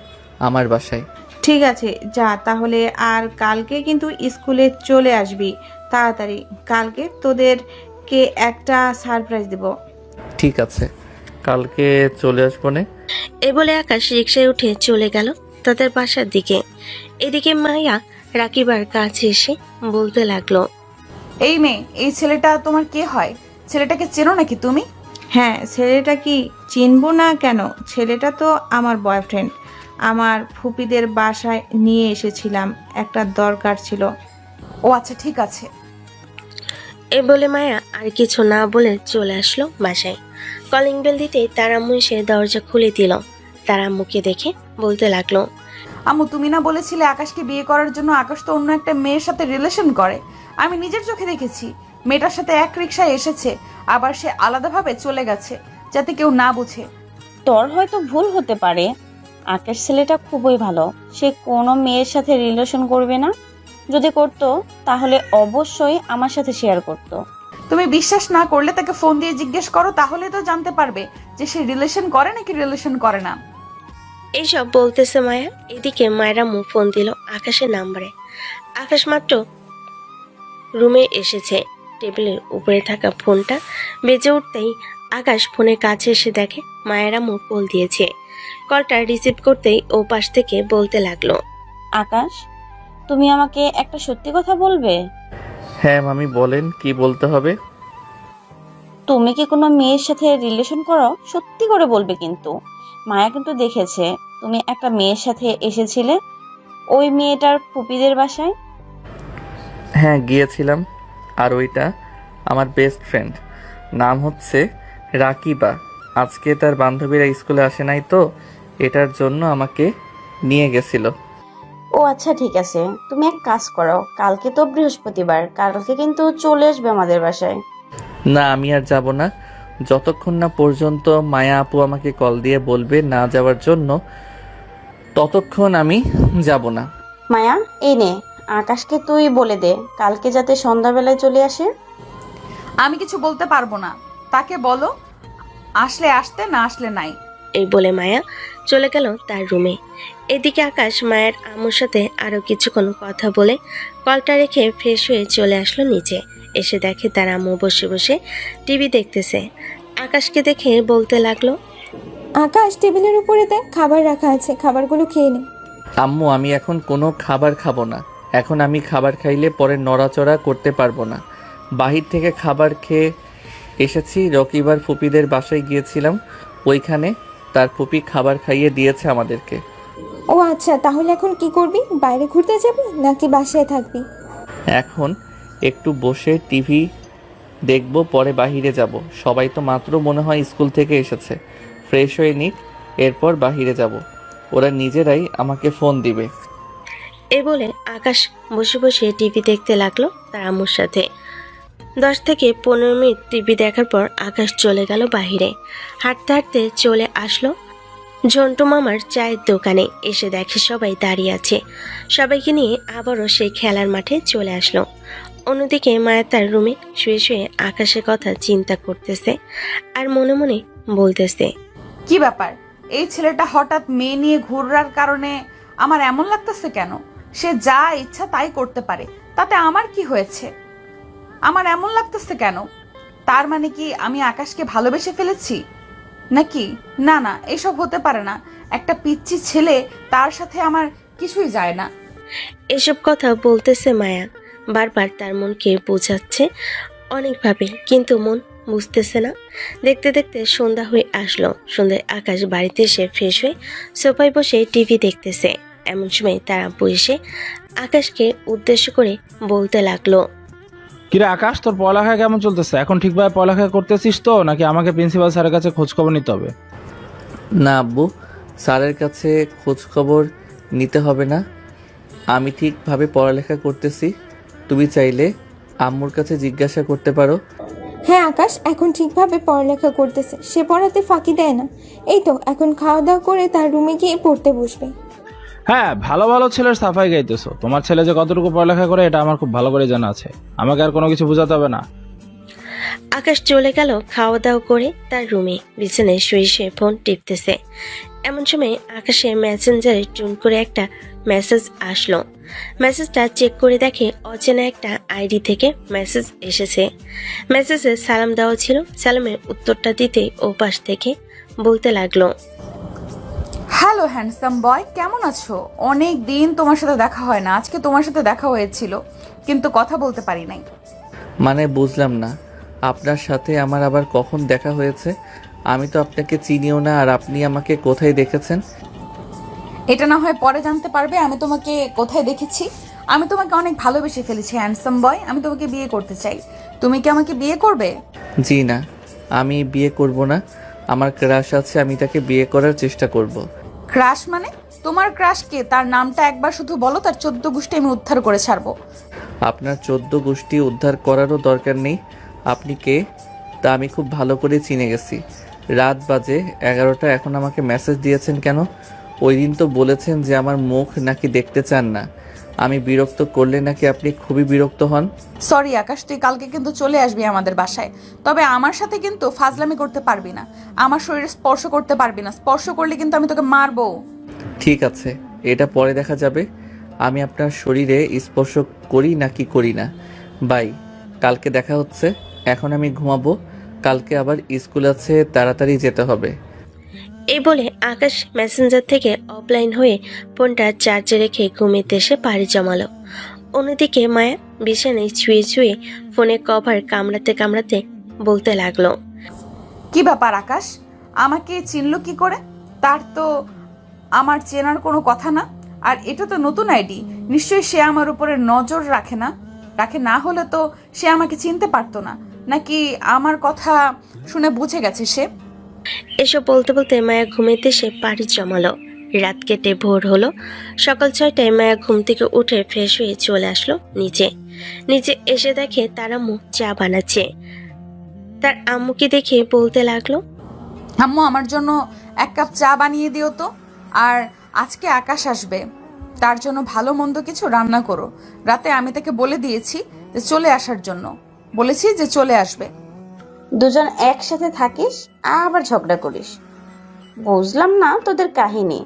আমার বাসায়। ঠিক আছে, যা তাহলে। আর কালকে কিন্তু স্কুলে চলে আসবি তাড়াতাড়ি। কালকে তোদেরকে একটা সারপ্রাইজ দেব। ঠিক আছে, কালকে চলে আসবো নে। এই বলে আকাশ রিক্সায় উঠে চলে গেল তাদের বাসার দিকে। এদিকে মায়া রাকিবার কাছে এসে বলতে লাগলো, এই মেয়ে, এই ছেলেটা তোমার কে হয়? ছেলেটাকে চেনো নাকি তুমি? হ্যাঁ, ছেলেটা কি চিনবো না কেন? ছেলেটা তো আমার বয়ফ্রেন্ড। আমার ফুপিদের বাসায় নিয়ে এসেছিলাম, একটা দরকার ছিল। ও আচ্ছা, ঠিক আছে। এই বলে মায়া আর কিছু না বলে চলে আসলো বাসায়। কলিং বেল দিতেই তার আম্মু এসে দরজা খুলে দিল। তার আম্মুকে দেখে বলতে লাগলো, আম্মু, তুমি না বলেছিলে আকাশকে বিয়ে করার জন্য? আকাশ তো অন্য একটা মেয়ের সাথে রিলেশন করে, আমি নিজের চোখে দেখেছি। মেয়েটার সাথে এক রিক্সায় এসেছে, আবার সে আলাদাভাবে চলে গেছে, যাতে কেউ না বুঝে। তোর হয়তো ভুল হতে পারে। আকাশ ছেলেটা খুবই ভালো, সে কোনো মেয়ের সাথে রিলেশন করবে না। যদি করতো তাহলে অবশ্যই আমার সাথে শেয়ার করতো। তুমি বিশ্বাস না করলে তাকে ফোন দিয়ে জিজ্ঞেস করো, তাহলে তো জানতে পারবে যে সে রিলেশন করে নাকি রিলেশন করে না। এইসব বলতেছে মায়া, এদিকে মায়েরা মুখ ফোন দিল আকাশের নাম্বারে। আকাশ মাত্র রুমে এসেছে, টেবিলের উপরে থাকা ফোনটা বেজে উঠতেই আকাশ ফোনের কাছে এসে দেখে মায়েরা মুখ কল দিয়েছে। কলটা রিসিভ করতেই ও পাশ থেকে বলতে লাগলো, আকাশ, তুমি আমাকে একটা সত্যি কথা বলবে? হ্যাঁ মামি বলেন, কি বলতে হবে? তুমি কি কোনো মেয়ের সাথে রিলেশন করো? সত্যি করে বলবে কিন্তু। মায়া কিন্তু দেখেছে তুমি একটা মেয়ের সাথে এসেছিলে ওই মেয়েটার ফুপিদের বাসায়। হ্যাঁ গিয়েছিলাম, আর ওইটা আমার বেস্ট ফ্রেন্ড, নাম হচ্ছে রাকিবা। আজকে তার বান্ধবীরা স্কুলে আসে নাই তো, এটার জন্য আমাকে নিয়ে গেছিল। ও আচ্ছা ঠিক আছে, তুমি এক কাজ করো, কালকে তো বৃহস্পতিবার, কালকে কিন্তু চলে আসবে আমাদের বাসায়। না আমি আর যাব না, যতক্ষণ না পর্যন্ত মায়া আপু আমাকে কল দিয়ে বলবে না যাওয়ার জন্য, ততক্ষণ আমি যাব না। মায়া, এই নে, আকাশকে তুই বলে দে কালকে যাতে সন্ধ্যাবেলায় চলে আসে। আমি কিছু বলতে পারবো না, তাকে বলো আসলে আসতে, না আসলে নাই। এই বলে মায়া চলে গেল তার রুমে। এদিকে আকাশ মায়ের আম্মুর সাথে আরো কিছুক্ষণ কথা বলে কলটা রেখে ফ্রেশ হয়ে চলে আসলো নিচে। এসে দেখে তার আম্মু বসে বসে টিভি দেখতেছে। আকাশকে দেখে বলতে লাগলো, আকাশ, টেবিলের উপরে দেখ খাবার রাখা আছে, খাবারগুলো খেয়ে নে। আম্মু আমি এখন কোনো খাবার খাবো না, এখন আমি খাবার খাইলে পরে নড়াচড়া করতে পারবো না। বাহির থেকে খাবার খেয়ে এসেছি, রকিবার ফুপিদের বাসায় গিয়েছিলাম, ওইখানে তার ফুপি খাবার খাইয়ে দিয়েছে আমাদেরকে। ও আচ্ছা, তাহলে এখন কি করবি? বাইরে ঘুরতে যাবি নাকি বাসায় থাকবি? এখন একটু বসে টিভি দেখবো, পরে বাহিরে যাব। সবাই তো মাত্র মনে হয় স্কুল থেকে এসেছে, ফ্রেশ হয়ে নিক, এরপর বাহিরে যাব। ওরা নিজেরাই আমাকে ফোন দিবে। এ বলে আকাশ বসে বসে টিভি দেখতে লাগলো তার আম্মুর সাথে। 10 থেকে 15 মিনিট টিভি দেখার পর আকাশ চলে গেল বাহিরে। হাঁটতে হাঁটতে চলে আসলো ঝন্টু মামার চায়ের দোকানে। এসে দেখে সবাই দাঁড়িয়ে আছে। সবাইকে নিয়ে আবারও সেই খেলার মাঠে চলে আসলো। অন্যদিকে মায়া তার রুমে শুয়ে শুয়ে আকাশের কথা চিন্তা করতেছে আর মনে মনে বলতেছে, কি ব্যাপার, এই ছেলেটা হঠাৎ মেয়ে নিয়ে ঘুরার কারণে আমার এমন লাগতেছে কেন? সে যা ইচ্ছা তাই করতে পারে, তাতে আমার কি হয়েছে? আমার এমন লাগতেছে কেন? তার মানে কি আমি আকাশকে ভালোবেসে ফেলেছি নাকি? না না, এসব হতে পারে না। একটা পিচ্চি ছেলে, তার সাথে আমার কিছুই যায় না। এসব কথা বলতেছে মায়া, বারবার তার মনকে বোঝাচ্ছে অনেকভাবে, কিন্তু মন বুঝতেছে না। দেখতে দেখতে সন্ধ্যা হয়ে আসলো। সন্ধ্যায় আকাশ বাড়িতে এসে ফ্রেশ হয়ে সোফায় বসে টিভি দেখতেছে। এমন সময় তার আব্বু এসে আকাশকে উদ্দেশ্য করে বলতে লাগলো, কিরে আকাশ, তোর পড়ালেখা কেমন চলতেছে? এখন ঠিকভাবে পড়ালেখা করতেছিস তো, নাকি আমাকে প্রিন্সিপাল স্যারের কাছে খোঁজ খবর নিতে হবে? না আব্বু, স্যারের কাছে খোঁজ খবর নিতে হবে না, আমি ঠিকভাবে পড়ালেখা করতেছি। তুমি চাইলে আম্মুর কাছে জিজ্ঞাসা করতে পারো। হ্যাঁ আকাশ এখন ঠিকভাবে পড়ালেখা করতেছে, সে পড়াতে ফাঁকি দেয় না। এই তো এখন খাওয়া দাওয়া করে তার রুমে গিয়ে পড়তে বসবে। হ্যাঁ, ভালো ভালো ছেলের সাফাই গাইতেছো। তোমার ছেলে যে কতটুকু পড়ালেখা করে এটা আমার খুব ভালো করে জানা আছে, আমাকে আর কোনো কিছু বোঝাতে হবে না। আকাশ চলে গেল খাওয়া দাওয়া করে তার রুমে। বিছানায় শুয়ে শুয়ে ফোন টিপতেছে। এমন সময় আকাশের মেসেঞ্জারে টুন করে একটা মেসেজ আসলো। মেসেজটা চেক করে দেখে অচেনা একটা আইডি থেকে মেসেজ এসেছে। মেসেজে সালাম দেওয়া ছিল। সালামের উত্তরটা দিতে ও পাশ থেকে বলতে লাগলো, হ্যালো হ্যান্ডসাম বয়, কেমন আছো? অনেক দিন তোমার সাথে দেখা হয় না, আজকে তোমার সাথে দেখা হয়েছিল, কিন্তু কথা বলতে পারি নাই। মানে বুঝলাম না, আপনার সাথে আমার আবার কখন দেখা হয়েছে? আমি তো আপনাকে চিনিও না, আর আপনি আমাকে কোথায় দেখেছেন? এটা না হয় পরে জানতে পারবে আমি তোমাকে কোথায় দেখেছি। আমি তোমাকে অনেক ভালোবেসে ফেলেছি হ্যান্ডসাম বয়, আমি তোমাকে বিয়ে করতে চাই। তুমি কি আমাকে বিয়ে করবে? জি না, আমি বিয়ে করব না, আমার ক্রাশ আছে, আমি তাকে বিয়ে করার চেষ্টা করব। ক্রাশ মানে? তোমার ক্রাশ কে? তার নামটা একবার শুধু বলো, তার 14 গোষ্ঠী আমি উদ্ধার করে ছাড়বো। আপনার 14 গোষ্ঠী উদ্ধার করারও দরকার নেই। আপনি কে তা আমি খুব ভালো করে চিনে গেছি। রাত বাজে 11টা, এখন আমাকে মেসেজ দিয়েছেন কেন? ওই দিন তো বলেছেন যে আমার মুখ নাকি দেখতে চান না। আমি বিরক্ত করলে নাকি আপনি খুবই বিরক্ত হন? সরি আকাশ, তুই কালকে কিন্তু চলে আসবি আমাদের বাসায়। তবে আমার সাথে কিন্তু ফাজলামি করতে পারবি না, আমার শরীরে স্পর্শ করতে পারবি না। স্পর্শ করলে কিন্তু আমি তোকে মারবো। ঠিক আছে, এটা পরে দেখা যাবে আমি আপনার শরীরে স্পর্শ করি নাকি করি না। বাই, কালকে দেখা হচ্ছে। এখন আমি ঘুমাবো, কালকে আবার স্কুল আছে, তাড়াতাড়ি যেতে হবে। এই বলে আকাশ মেসেঞ্জার থেকে অফলাইন হয়ে ফোনটা চার্জে রেখে ঘুমিতে এসে পাড়ি জমালো। অন্যদিকে মায়া বিছানায় ছুঁয়ে ছুঁয়ে ফোনে কভার কামড়াতে কামড়াতে বলতে লাগলো, কি ব্যাপার আকাশ, আমাকে চিনলো কি করে? তার তো আমার চেনার কোনো কথা না। আর এটা তো নতুন আইডি, নিশ্চয়ই সে আমার উপরে নজর রাখে না হলে তো সে আমাকে চিনতে পারতো না। নাকি আমার কথা শুনে বুঝে গেছে সে? এসব বলতে বলতে মায়া ঘুমিতে এসে পাড়ি জমালো। রাত কেটে ভোর হলো। সকাল 6টায় মায়া ঘুম থেকে উঠে ফ্রেশ হয়ে চলে আসলো নিচে এসে দেখে তার আম্মু চা বানাচ্ছে। তার আম্মুকে দেখে বলতে লাগলো, আম্মু আমার জন্য 1 কাপ চা বানিয়ে দিও তো। আর আজকে আকাশ আসবে, তার জন্য ভালো মন্দ কিছু রান্না করো। রাতে আমি তাকে বলে দিয়েছি যে চলে আসার জন্য, বলেছি যে চলে আসবে। দুজন একসাথে থাকিস আবার ঝগড়া করিস, বুঝলাম না তোদের কাহিনী।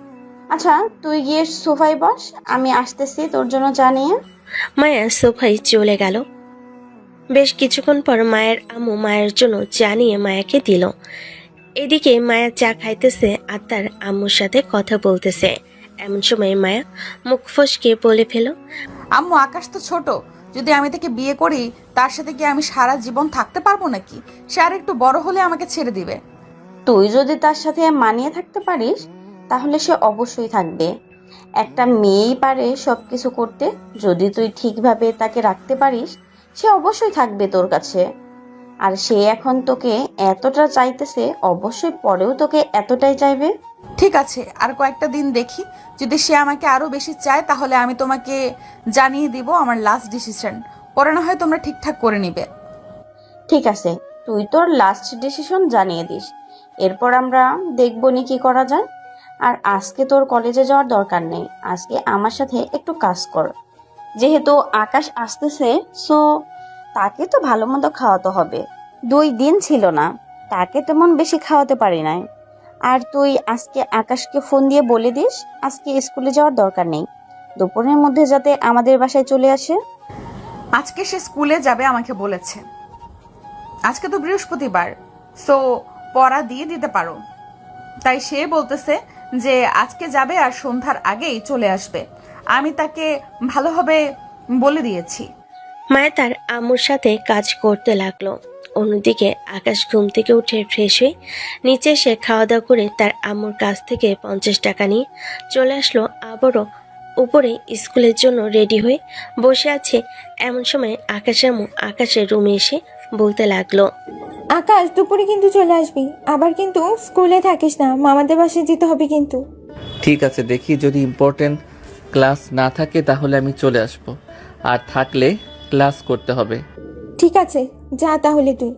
আচ্ছা তুই গিয়ে সোফায় বস, আমি আসতেছি তোর জন্য জানিয়ে। মায়া সোফায় চলে গেল। বেশ কিছুক্ষণ পর মায়ের আম্মু মায়ের জন্য চা নিয়ে মায়াকে দিল। এদিকে মায়া চা খাইতেছে আর তার আম্মুর সাথে কথা বলতেছে। এমন সময় মায়া মুখ ফসকে বলে ফেল, আম্মু আকাশ তো ছোট, যদি আমি তাকে বিয়ে করি তার সাথে কি আমি সারা জীবন থাকতে পারবো নাকি? সে আর একটু বড় হলে আমাকে ছেড়ে দিবে। তুই যদি তার সাথে মানিয়ে থাকতে পারিস তাহলে সে অবশ্যই থাকবে। একটা মেয়েই পারে সবকিছু করতে, যদি তুই ঠিকভাবে তাকে রাখতে পারিস সে অবশ্যই থাকবে তোর কাছে। আর সে এখন তোকে এতটা চাইতেছে, অবশ্যই পরেও তোকে এতটাই চাইবে। ঠিক আছে, আর কয়েকটা দিন দেখি, যদি সে আমাকে আরো বেশি চায় তাহলে আমি তোমাকে জানিয়ে দিব আমার লাস্ট ডিসিশন। পরে না হয় তোমরা ঠিকঠাক করে নিবে। ঠিক আছে, তুই তোর লাস্ট ডিসিশন জানিয়ে দিস, এরপর আমরা দেখবো নি কি করা যায়। আর আজকে তোর কলেজে যাওয়ার দরকার নেই, আজকে আমার সাথে একটু কাজ কর। যেহেতু আকাশ আসতেছে, সো তাকে তো ভালো মন্দ খাওয়াতে হবে। 2 দিন ছিল না, তাকে তেমন বেশি খাওয়াতে পারি নাই। আর তুই আজকে আকাশকে ফোন দিয়ে বলে দিস আজকে স্কুলে যাওয়ার দরকার নেই, দুপুরের মধ্যে যাতে আমাদের বাসায় চলে আসে। আজকে সে স্কুলে যাবে আমাকে বলেছে। আজকে তো বৃহস্পতিবার, সো পড়া দিয়ে দিতে পারো। তাই সে বলতেছে যে আজকে যাবে আর সন্ধ্যার আগেই চলে আসবে। আমি তাকে ভালোভাবে বলে দিয়েছি। মায়া তার আম্মুর সাথে কাজ করতে লাগলো। অন্যদিকে আকাশ ঘুম থেকে উঠে ফ্রেশ হয়ে নিচে এসে খাওয়া দাওয়া করে তার আম্মুর কাছ থেকে 50 টাকা নিয়ে চলে আসলো আবারও উপরে স্কুলের জন্য রেডি হয়ে বসে আছে। এমন সময় আকাশের আম্মু আকাশের রুমে এসে বলতে লাগলো, আকাশ দুপুরে কিন্তু চলে আসবি, আবার কিন্তু স্কুলে থাকিস না, মামাদের বাসায় যেতে হবে কিন্তু। ঠিক আছে, দেখি যদি ইম্পর্টেন্ট ক্লাস না থাকে তাহলে আমি চলে আসব, আর থাকলে ক্লাস করতে হবে। ঠিক আছে, যা তাহলে তুই।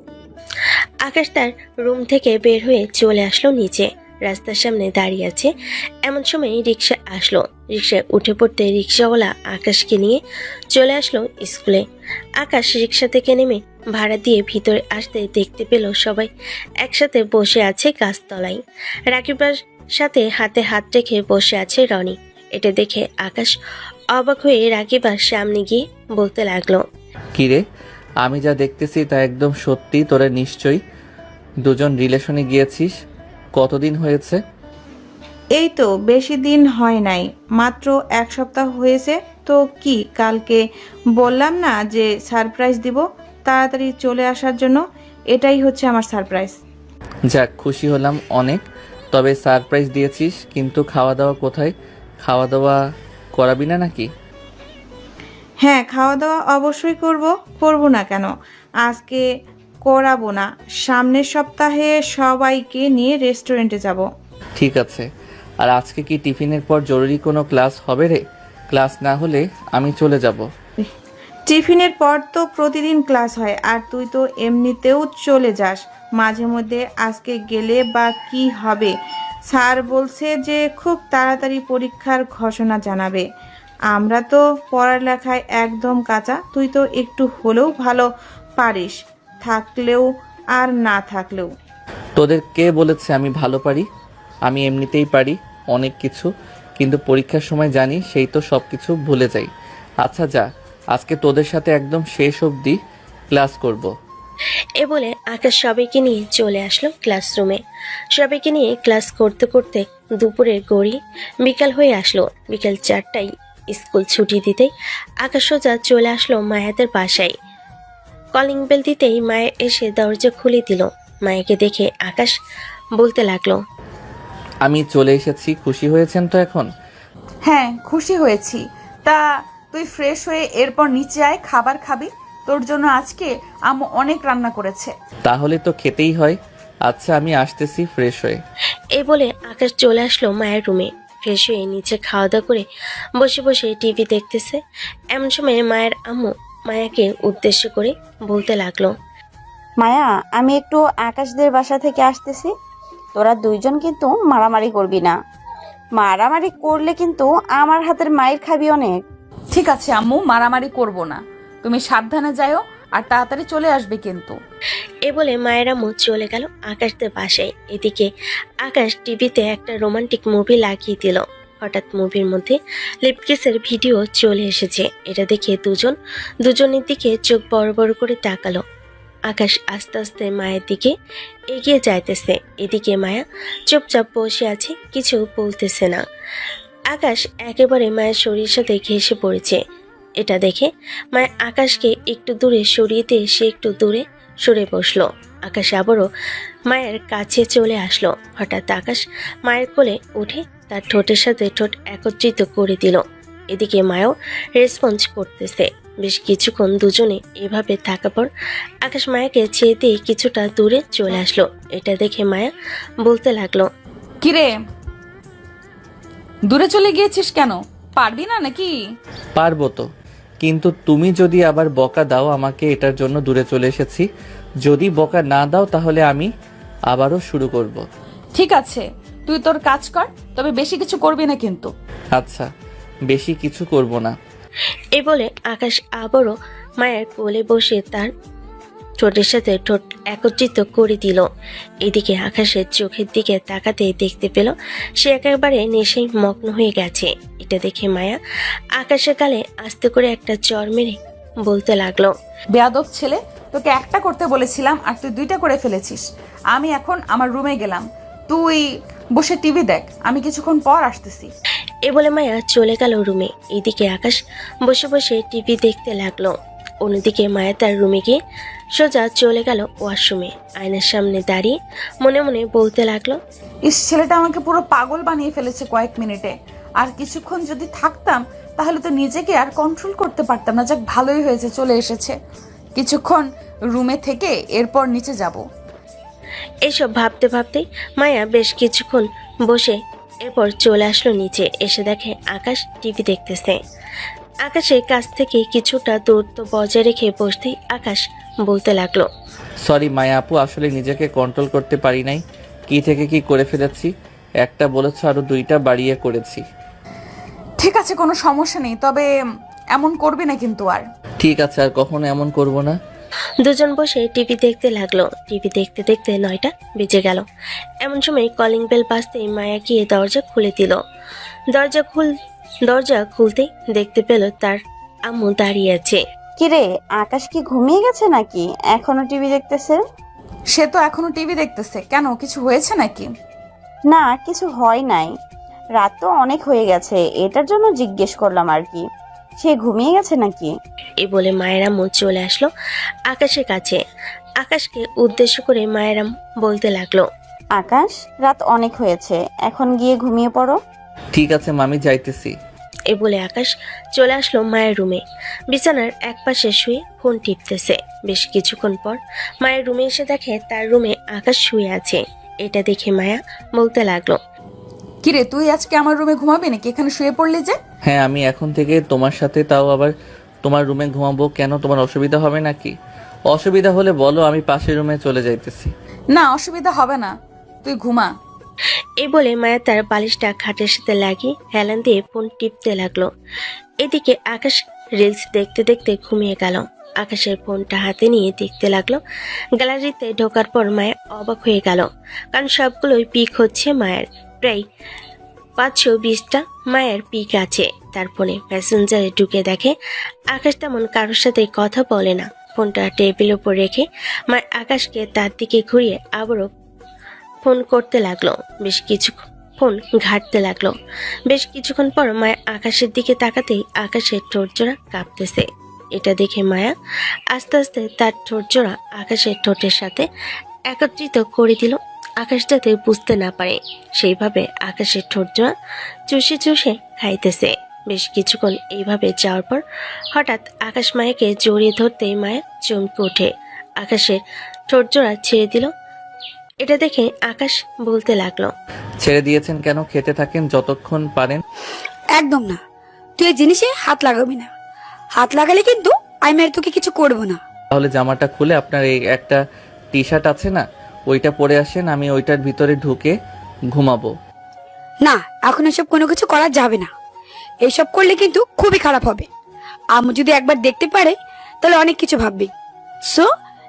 আকাশ তার রুম থেকে বের হয়ে চলে আসলো নিচে। রাস্তার সামনে দাঁড়িয়ে আছে। এমন সময় রিক্সা আসলো। রিক্সায় উঠে পড়তে রিক্সাওয়ালা আকাশকে নিয়ে চলে আসলো স্কুলে। আকাশ রিক্সা থেকে নেমে ভাড়া দিয়ে ভিতরে আসতে দেখতে পেল সবাই একসাথে বসে আছে গাছতলায়। রাকিবার সাথে হাতে হাত রেখে বসে আছে রনি। এটা দেখে আকাশ অবাক হয়ে রাকিবার সামনে গিয়ে বলতে লাগলো, কিরে, আমি যা দেখতেছি তা একদম সত্যি? তোরা নিশ্চয়ই দুজন রিলেশনে গিয়েছিস। কতদিন হয়েছে? এই তো বেশি দিন হয় নাই, মাত্র 1 সপ্তাহ হয়েছে। তো কি, কালকে বললাম না যে সারপ্রাইজ দিব, তাড়াতাড়ি চলে আসার জন্য। এটাই হচ্ছে আমার সারপ্রাইজ। যাক, খুশি হলাম অনেক। তবে সারপ্রাইজ দিয়েছিস, কিন্তু খাওয়া দাওয়া কোথায়? খাওয়া দাওয়া করাবি না নাকি? হ্যাঁ, খাওয়া দাওয়া অবশ্যই করব না কেন? আজকে করাবো না, সামনের সপ্তাহে সবাইকে নিয়ে রেস্টুরেন্টে যাব। ঠিক আছে। আর আজকে কি টিফিনের পর জরুরি কোনো ক্লাস হবে রে? ক্লাস না হলে আমি চলে যাব। টিফিনের পর তো প্রতিদিন ক্লাস হয়, আর তুই তো এমনিতেও চলে যাস মাঝে মধ্যে। আজকে গেলে বা কি হবে? স্যার বলছে যে খুব তাড়াতাড়ি পরীক্ষার ঘোষণা জানাবে। আমরা তো পড়ালেখায় একদম কাঁচা, তুই তো একটু হলেও ভালো পারিস, থাকলেও আর না থাকলেও। তোদের কে বলেছে আমি ভালো পারি? আমি এমনিতেই পারি অনেক কিছু, কিন্তু পরীক্ষার সময় জানি সেই তো সব কিছু ভুলে যাই। আচ্ছা যা, আজকে তোদের সাথে একদম শেষ অবধি ক্লাস করব। এ বলে আকাশ সবাইকে নিয়ে চলে আসলো ক্লাসরুমে। সবাইকে নিয়ে ক্লাস করতে করতে দুপুরের গড়ি বিকাল হয়ে আসলো। বিকাল 4টায় স্কুল ছুটি দিতেই আকাশ সোজা চলে আসলো মায়াদের বাসায়। কলিং বেল দিতেই মায়া এসে দরজা খুলে দিল। মায়াকে দেখে আকাশ বলতে লাগলো, আমি চলে এসেছি, খুশি হয়েছেন তো এখন? হ্যাঁ, খুশি হয়েছি। তা তুই ফ্রেশ হয়ে এরপর নিচে আয়, খাবার খাবি। তোর জন্য আজকে আম্মু অনেক রান্না করেছে। তাহলে তো খেতেই হয়। আচ্ছা আমি আসতেছি ফ্রেশ হয়ে। এই বলে আকাশ চলে আসলো মায়ের রুমে। ফ্রেশ হয়ে নিচে খাওয়া দাওয়া করে বসে বসে টিভি দেখতেছে। এমন সময় মায়ের আম্মু মায়াকে উদ্দেশ্য করে বলতে লাগলো, মায়া, আমি একটু আকাশদের বাসা থেকে আসতেছি। তোরা দুইজন কিন্তু মারামারি করবি না। মারামারি করলে কিন্তু আমার হাতের মায়ের খাবি অনেক। ঠিক আছে আম্মু, মারামারি করব না। তুমি সাবধানে যাও আর তাড়াতাড়ি চলে আসবে কিন্তু। এ বলে মায়ের আম্মু চলে গেল আকাশদের বাসায়। এদিকে আকাশ টিভিতে একটা রোমান্টিক মুভি লাগিয়ে দিল। হঠাৎ মুভির মধ্যে লিপকিসের ভিডিও চলে এসেছে। এটা দেখে দুজনের দিকে চোখ বড় বড় করে তাকালো। আকাশ আস্তে আস্তে মায়ের দিকে এগিয়ে যাইতেছে। এদিকে মায়া চুপচাপ বসে আছে, কিছু বলতেছে না। আকাশ একেবারে মায়ের শরীরের সাথে ঘেঁষে পড়েছে। এটা দেখে মায়া আকাশকে একটু দূরে সরিয়ে দিয়ে সে একটু দূরে সরে বসলো। আকাশ আবারও মায়ের কাছে চলে আসলো। হঠাৎ আকাশ মায়ের কোলে উঠে তার ঠোঁটের সাথে ঠোঁট একত্রিত করে দিল। এদিকে মায়াও রেসপন্স করতেছে। বেশ কিছুক্ষণ দুজনে এভাবে থাকার পর আকাশ মায়াকে ছেড়ে দিয়ে কিছুটা দূরে চলে আসলো। এটা দেখে মায়া বলতে লাগলো, কিরে, দূরে চলে গিয়েছিস কেন? পারবি না নাকি? পারবো তো, কিন্তু তুমি যদি আবার বকা দাও আমাকে এটার জন্য দূরে চলে এসেছি। যদি বকা না দাও তাহলে আমি আবারও শুরু করব। ঠিক আছে, তুই তোর কাজ কর, তবে বেশি কিছু করবি না কিন্তু। আচ্ছা, বেশি কিছু করব না। এ বলে আকাশ আবারও মায়ের কোলে বসে তার ঠোঁটের সাথে ঠোঁট একত্রিত করে দিল। এদিকে আকাশের চোখের দিকে তাকাতে দেখতে পেল সে একেবারে নেশায় মগ্ন হয়ে গেছে। এটা দেখে মায়া আকাশের গালে আস্তে করে একটা চড় মেরে বলতে লাগলো, বেয়াদব ছেলে, তোকে একটা করতে বলেছিলাম আর তুই দুইটা করে ফেলেছিস। আমি এখন আমার রুমে গেলাম, তুই বসে টিভি দেখ, আমি কিছুক্ষণ পর আসতেছি। এ বলে মায়া চলে গেল রুমে। এদিকে আকাশ বসে বসে টিভি দেখতে লাগলো। অন্যদিকে মায়া তার রুমে গিয়ে সোজা চলে গেল ওয়াশরুমে। আয়নার সামনে দাঁড়িয়ে মনে মনে বলতে লাগলো, ছেলেটা আমাকে পুরো পাগল বানিয়ে ফেলেছে কয়েক মিনিটে। আর কিছুক্ষণ যদি থাকতাম তাহলে তো নিজেকে আর কন্ট্রোল করতে পারতাম না। যাক, ভালোই হয়েছে চলে এসেছে। কিছুক্ষণ রুমে থেকে এরপর নিচে যাব। এইসব ভাবতে ভাবতেই মায়া বেশ কিছুক্ষণ বসে এরপর চলে আসলো নিচে। এসে দেখে আকাশ টিভি দেখতেছে। আকাশের কাছ থেকে কিছুটা দূরত্ব বজায় রেখে বসতেই আকাশ বলতে লাগলো, সরি মায়া আপু, আসলে নিজেকে কন্ট্রোল করতে পারি নাই। কি থেকে কি করে ফেলেছি। একটা বলেছ আরো দুইটা বাড়িয়ে করেছি। ঠিক আছে, কোনো সমস্যা নেই, তবে এমন করবি না কিন্তু আর। ঠিক আছে, আর কখনো এমন করব না। দুজন বসে টিভি দেখতে লাগলো। টিভি দেখতে দেখতে 9টা বেজে গেল। এমন সময় কলিং বেল বাজতেই মায়া গিয়ে দরজা খুলে দিল। দরজা খুলতেই দেখতে পেল তার আম্মু দাঁড়িয়ে আছে। কিরে, আকাশ কি ঘুমিয়ে গেছে নাকি এখনো টিভি দেখতেছে? সে তো এখনো টিভি দেখতেছে। কেন, কিছু হয়েছে নাকি? না, কিছু হয় নাই, রাত তো অনেক হয়ে গেছে, এটার জন্য জিজ্ঞেস করলাম আর কি। সে ঘুমিয়ে গেছে নাকি? এ বলে মায়ের আম্মু চলে আসলো আকাশের কাছে। আকাশকে উদ্দেশ্য করে মায়ের আম্মু বলতে লাগলো, আকাশ, রাত অনেক হয়েছে, এখন গিয়ে ঘুমিয়ে পড়ো। ঠিক আছে মামি, যাইতেছি। এ বলে আকাশ চলে আসলো মায়ের রুমে। বিছানার এক পাশে শুয়ে ফোন টিপতেছে। বেশ কিছুক্ষণ পর মায়ের রুমে এসে দেখে তার রুমে আকাশ শুয়ে আছে। এটা দেখে মায়া বলতে লাগলো, কিরে, তুই আজকে আমার রুমে ঘুমাবি নাকি? এখানে শুয়ে পড়লি যে? হ্যাঁ, আমি এখন থেকে তোমার সাথে, তাও আবার তোমার রুমে ঘুমাবো। কেন, তোমার অসুবিধা হবে নাকি? অসুবিধা হলে বলো, আমি পাশের রুমে চলে যাইতেছি। না, অসুবিধা হবে না, তুই ঘুমা। এই বলে মায়া তার বালিশটা খাটের সাথে লাগিয়ে হেলান দিয়ে ফোন টিপতে লাগলো। এদিকে আকাশ রিলস দেখতে দেখতে ঘুমিয়ে গেল। আকাশের ফোনটা হাতে নিয়ে দেখতে লাগলো। গ্যালারিতে ঢোকার পর মায়া অবাক হয়ে গেল, কারণ সবগুলোই পিক হচ্ছে মায়ের। প্রায় 520টা মায়ের পিক আছে তার ফোনে। মেসেঞ্জারে ঢুকে দেখে আকাশ তেমন কারোর সাথে কথা বলে না। ফোনটা টেবিলের উপর রেখে মা আকাশকে তার দিকে ঘুরিয়ে আবারও ফোন করতে লাগলো। বেশ কিছুক্ষণ ঘাঁটতে লাগলো। বেশ কিছুক্ষণ পর মায়া আকাশের দিকে তাকাতেই আকাশের ঠোঁটজোড়া কাঁপতেছে। এটা দেখে মায়া আস্তে আস্তে তার ঠোঁটজোড়া আকাশের ঠোঁটের সাথে একত্রিত করে দিল, আকাশ যাতে বুঝতে না পারে। সেইভাবে আকাশের ঠোঁটজোড়া চুষে চুষে খাইতেছে। বেশ কিছুক্ষণ এইভাবে যাওয়ার পর হঠাৎ আকাশ মায়াকে জড়িয়ে ধরতেই মায়া চমকে ওঠে। আকাশের ঠোঁটজোড়া ছেড়ে দিল। এটা দেখে আকাশ বলতে লাগলো, ছেড়ে দিয়েছেন কেন? খেতে থাকেন যতক্ষণ পারেন। একদম না, তুই এই জিনিসে হাত লাগাবি না। হাত লাগালে কিন্তু আমি আর তোকে কিছু করবো না। তাহলে জামাটা খুলে আপনার এই একটা টি শার্ট আছে না, ওইটা পরে আসেন, আমি ওইটার ভিতরে ঢুকে ঘুমাবো। না, এখন এসব কোনো কিছু করা যাবে না। এইসব করলে কিন্তু খুবই খারাপ হবে। আম্মু যদি একবার দেখতে পারে তাহলে অনেক কিছু ভাববি। সো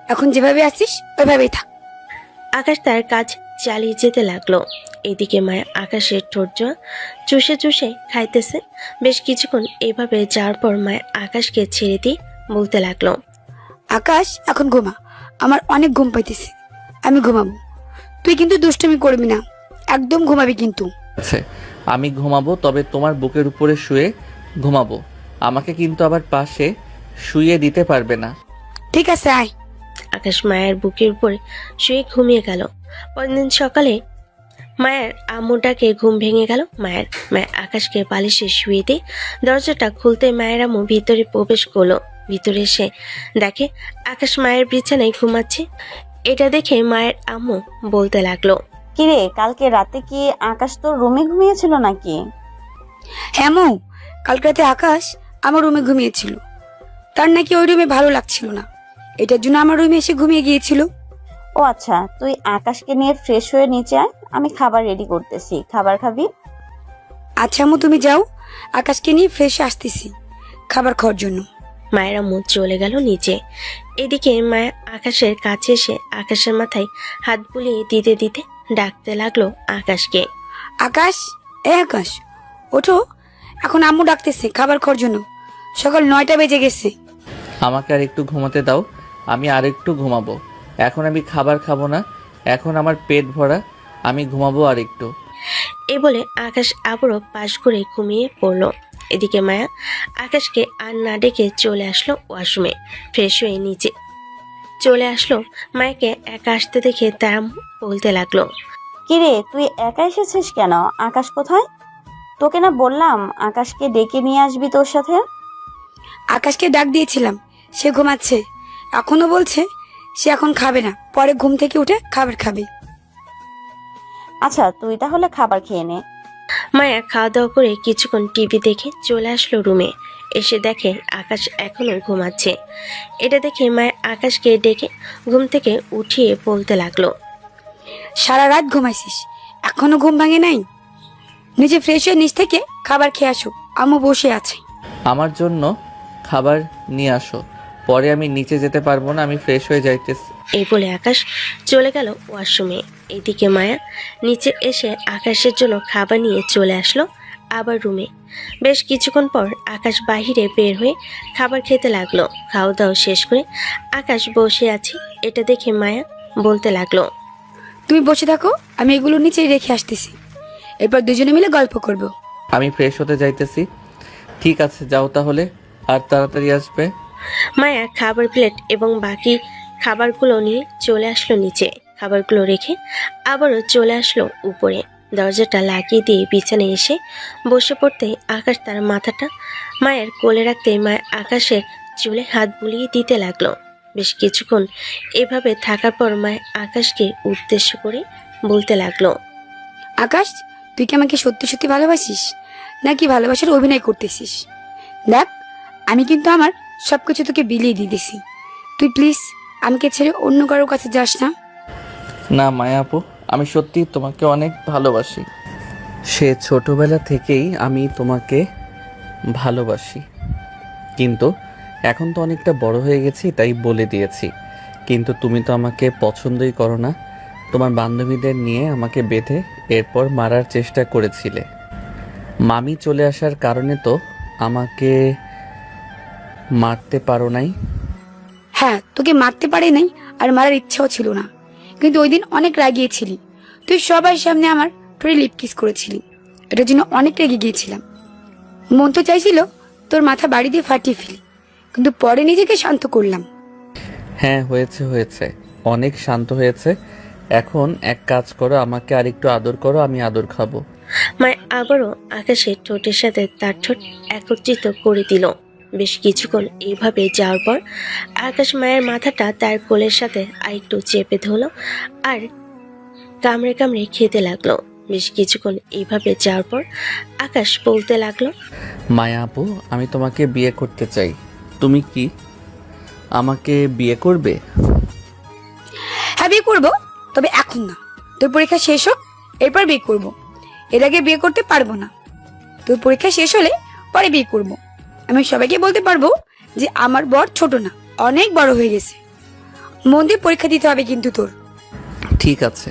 এখন যেভাবে আসিস ওইভাবেই থাক। আকাশ তার কাজ চালিয়ে যেতে লাগলো। এদিকে মায়া আকাশের ঠোঁটজোড়া চুষে চুষে খাইতেছে। বেশ কিছুক্ষণ এইভাবে যাওয়ার পর মায়া আকাশকে ছেড়ে দিয়ে বলতে লাগলো, আকাশ এখন ঘুমা, আমার অনেক ঘুম পাইতেছে, আমি ঘুমাবো। তুই কিন্তু দুষ্টুমি করবি না, একদম ঘুমাবি কিন্তু। আচ্ছা, আমি ঘুমাবো, তবে তোমার বুকের উপরে শুয়ে ঘুমাবো। আমাকে কিন্তু আবার পাশে শুয়ে দিতে পারবে না। ঠিক আছে, আয়। আকাশ মায়ের বুকের উপরে শুয়ে ঘুমিয়ে গেল। পরদিন সকালে মায়ের আম্মুটাকে ঘুম ভেঙে গেল। মায়া আকাশকে বালিশে শুয়ে দিয়ে দরজাটা খুলতে মায়ের আম্মু ভিতরে প্রবেশ করলো। ভিতরে এসে দেখে আকাশ মায়ের বিছানায় ঘুমাচ্ছে। এটা দেখে মায়ের আম্মু বলতে লাগলো, কিরে, কালকে রাতে কি আকাশ তোর রুমে ঘুমিয়েছিল নাকি? হ্যাঁ মৌ, কালকে রাতে আকাশ আমার রুমে ঘুমিয়েছিল। তার নাকি ওই রুমে ভালো লাগছিল না, এটার জন্য আমার রুমে এসে ঘুমিয়ে গিয়েছিল। ও আচ্ছা, তুই আকাশকে নিয়ে ফ্রেশ হয়ে নিচে আয়, আমি খাবার রেডি করতেছি। খাবার খাবি? আচ্ছা আম্মু, তুমি যাও, আকাশকে নিয়ে ফ্রেশ আসতেছি খাবার খাওয়ার জন্য। মায়ের আম্মু চলে গেল নিচে। এদিকে মায়া আকাশের কাছে এসে আকাশের মাথায় হাত বুলিয়ে দিতে দিতে ডাকতে লাগলো আকাশকে। আকাশ, এ আকাশ, ওঠো, এখন আম্মু ডাকতেছে খাবার খাওয়ার জন্য। সকাল 9টা বেজে গেছে। আমাকে আর একটু ঘুমাতে দাও, আমি আর একটু ঘুমাবো। এখন আমি খাবার খাবো না, এখন আমার পেট ভরা, আমি ঘুমাবো আর একটু। এই বলে আকাশ আবারও পাশ করে ঘুমিয়ে পড়লো। এদিকে মায়া আকাশকে আর না ডেকে চলে আসলো ওয়াশরুমে। ফ্রেশ হয়ে নিচে চলে আসলো। মায়াকে একা আসতে দেখে তার আম্মু বলতে লাগলো, কিরে, তুই একা এসেছিস কেন? আকাশ কোথায়? তোকে না বললাম আকাশকে ডেকে নিয়ে আসবি তোর সাথে। আকাশকে ডাক দিয়েছিলাম, সে ঘুমাচ্ছে। এখনো বলছে সে এখন খাবে না, পরে ঘুম থেকে উঠে খাবার খাবে। আচ্ছা, তুই তাহলে খাবার খেয়ে নে। মায়া খাওয়া দাওয়া করে কিছুক্ষণ টিভি দেখে চলে আসলো রুমে। এসে দেখে আকাশ এখনো ঘুমাচ্ছে। এটা দেখে মায়া আকাশকে ডেকে ঘুম থেকে উঠিয়ে বলতে লাগলো, সারা রাত ঘুমাইছিস, এখনো ঘুম ভাঙে নাই? নিজে ফ্রেশ হয়ে নিচ থেকে খাবার খেয়ে আসো, আম্মু বসে আছে। আমার জন্য খাবার নিয়ে আসো, পরে আমি নিচে যেতে পারবো না, আমি ফ্রেশ হয়ে যাইতেছি। এই বলে আকাশ চলে গেল ওয়াশরুমে। এদিকে মায়া নিচে এসে আকাশের জন্য খাবার নিয়ে চলে আসলো আবার রুমে। বেশ কিছুক্ষণ পর আকাশ বাহিরে বের হয়ে খাবার খেতে লাগলো। খাওয়া দাওয়া শেষ করে আকাশ বসে আছে। এটা দেখে মায়া বলতে লাগলো, তুমি বসে থাকো, আমি এগুলো নিচে রেখে আসতেছি, এরপর দুজনে মিলে গল্প করব। আমি ফ্রেশ হতে যাইতেছি। ঠিক আছে, যাও তাহলে, আর তাড়াতাড়ি আসবে। মায়া খাবার প্লেট এবং বাকি খাবারগুলো নিয়ে চলে আসলো নিচে। খাবারগুলো রেখে আবারও চলে আসলো উপরে। দরজাটা লাগিয়ে দিয়ে বিছানায় এসে বসে পড়তে আকাশ তার মাথাটা মায়ের কোলে রাখতে মায়ের আকাশের চুলে হাত বুলিয়ে দিতে লাগলো। বেশ কিছুক্ষণ এভাবে থাকার পর মায়ের আকাশকে উদ্দেশ্য করে বলতে লাগলো, আকাশ, তুই কি আমাকে সত্যি সত্যি ভালোবাসিস নাকি ভালোবাসার অভিনয় করতেছিস? দেখ, আমি কিন্তু আমার সবকিছু তোকে বিলিয়ে দিতেছি। তুই প্লিজ আমাকে ছেড়ে অন্য কারোর কাছে যাস না। না মায়া আপু, আমি সত্যি তোমাকে অনেক ভালোবাসি। সে ছোটবেলা থেকেই আমি তোমাকে ভালোবাসি, কিন্তু এখন তো অনেকটা বড় হয়ে গেছি তাই বলে দিয়েছি। কিন্তু তুমি তো আমাকে পছন্দই করো না। তোমার বান্ধবীদের নিয়ে আমাকে বেঁধে এরপর মারার চেষ্টা করেছিলে। মামি চলে আসার কারণে তো আমাকে মারতে পারো নাই। হ্যাঁ, তোকে মারতে পারি নাই আর মারার ইচ্ছাও ছিল না, কিন্তু ওই দিন অনেক রাগিয়েছিলি। তুই সবার সামনে আমার ঠোঁটে লিপ কিস করেছিলি, এটার জন্য অনেক রেগে গিয়েছিলাম। মন তো চাইছিল তোর মাথা বাড়ি দিয়ে ফাটিয়ে ফেলি, কিন্তু পরে নিজেকে শান্ত করলাম। হ্যাঁ, হয়েছে হয়েছে, অনেক শান্ত হয়েছে। এখন এক কাজ করো, আমাকে আরেকটু আদর করো, আমি আদর খাবো। মায়া আবারও আকাশের ঠোঁটের সাথে তার ঠোঁট একত্রিত করে দিল। বেশ কিছুক্ষণ এইভাবে যাওয়ার পর আকাশ মায়ের মাথাটা তার কোলের সাথে আরেকটু চেপে ধরলো আর কামড়ে কামড়ে খেতে লাগলো। বেশ কিছুক্ষণ এইভাবে যাওয়ার পর আকাশ বলতে লাগলো, মায়া আপু, আমি তোমাকে বিয়ে করতে চাই। তুমি কি আমাকে বিয়ে করবে? হ্যাঁ, বিয়ে করবো, তবে এখন না। তোর পরীক্ষা শেষ হোক, এরপর বিয়ে করবো। এর আগে বিয়ে করতে পারবো না। তোর পরীক্ষা শেষ হলে পরে বিয়ে করবো। আমি সবাইকে বলতে পারবো যে আমার বর ছোট না, অনেক বড় হয়ে গেছে। মন দিয়ে পরীক্ষা দিতে হবে কিন্তু তোর। ঠিক আছে,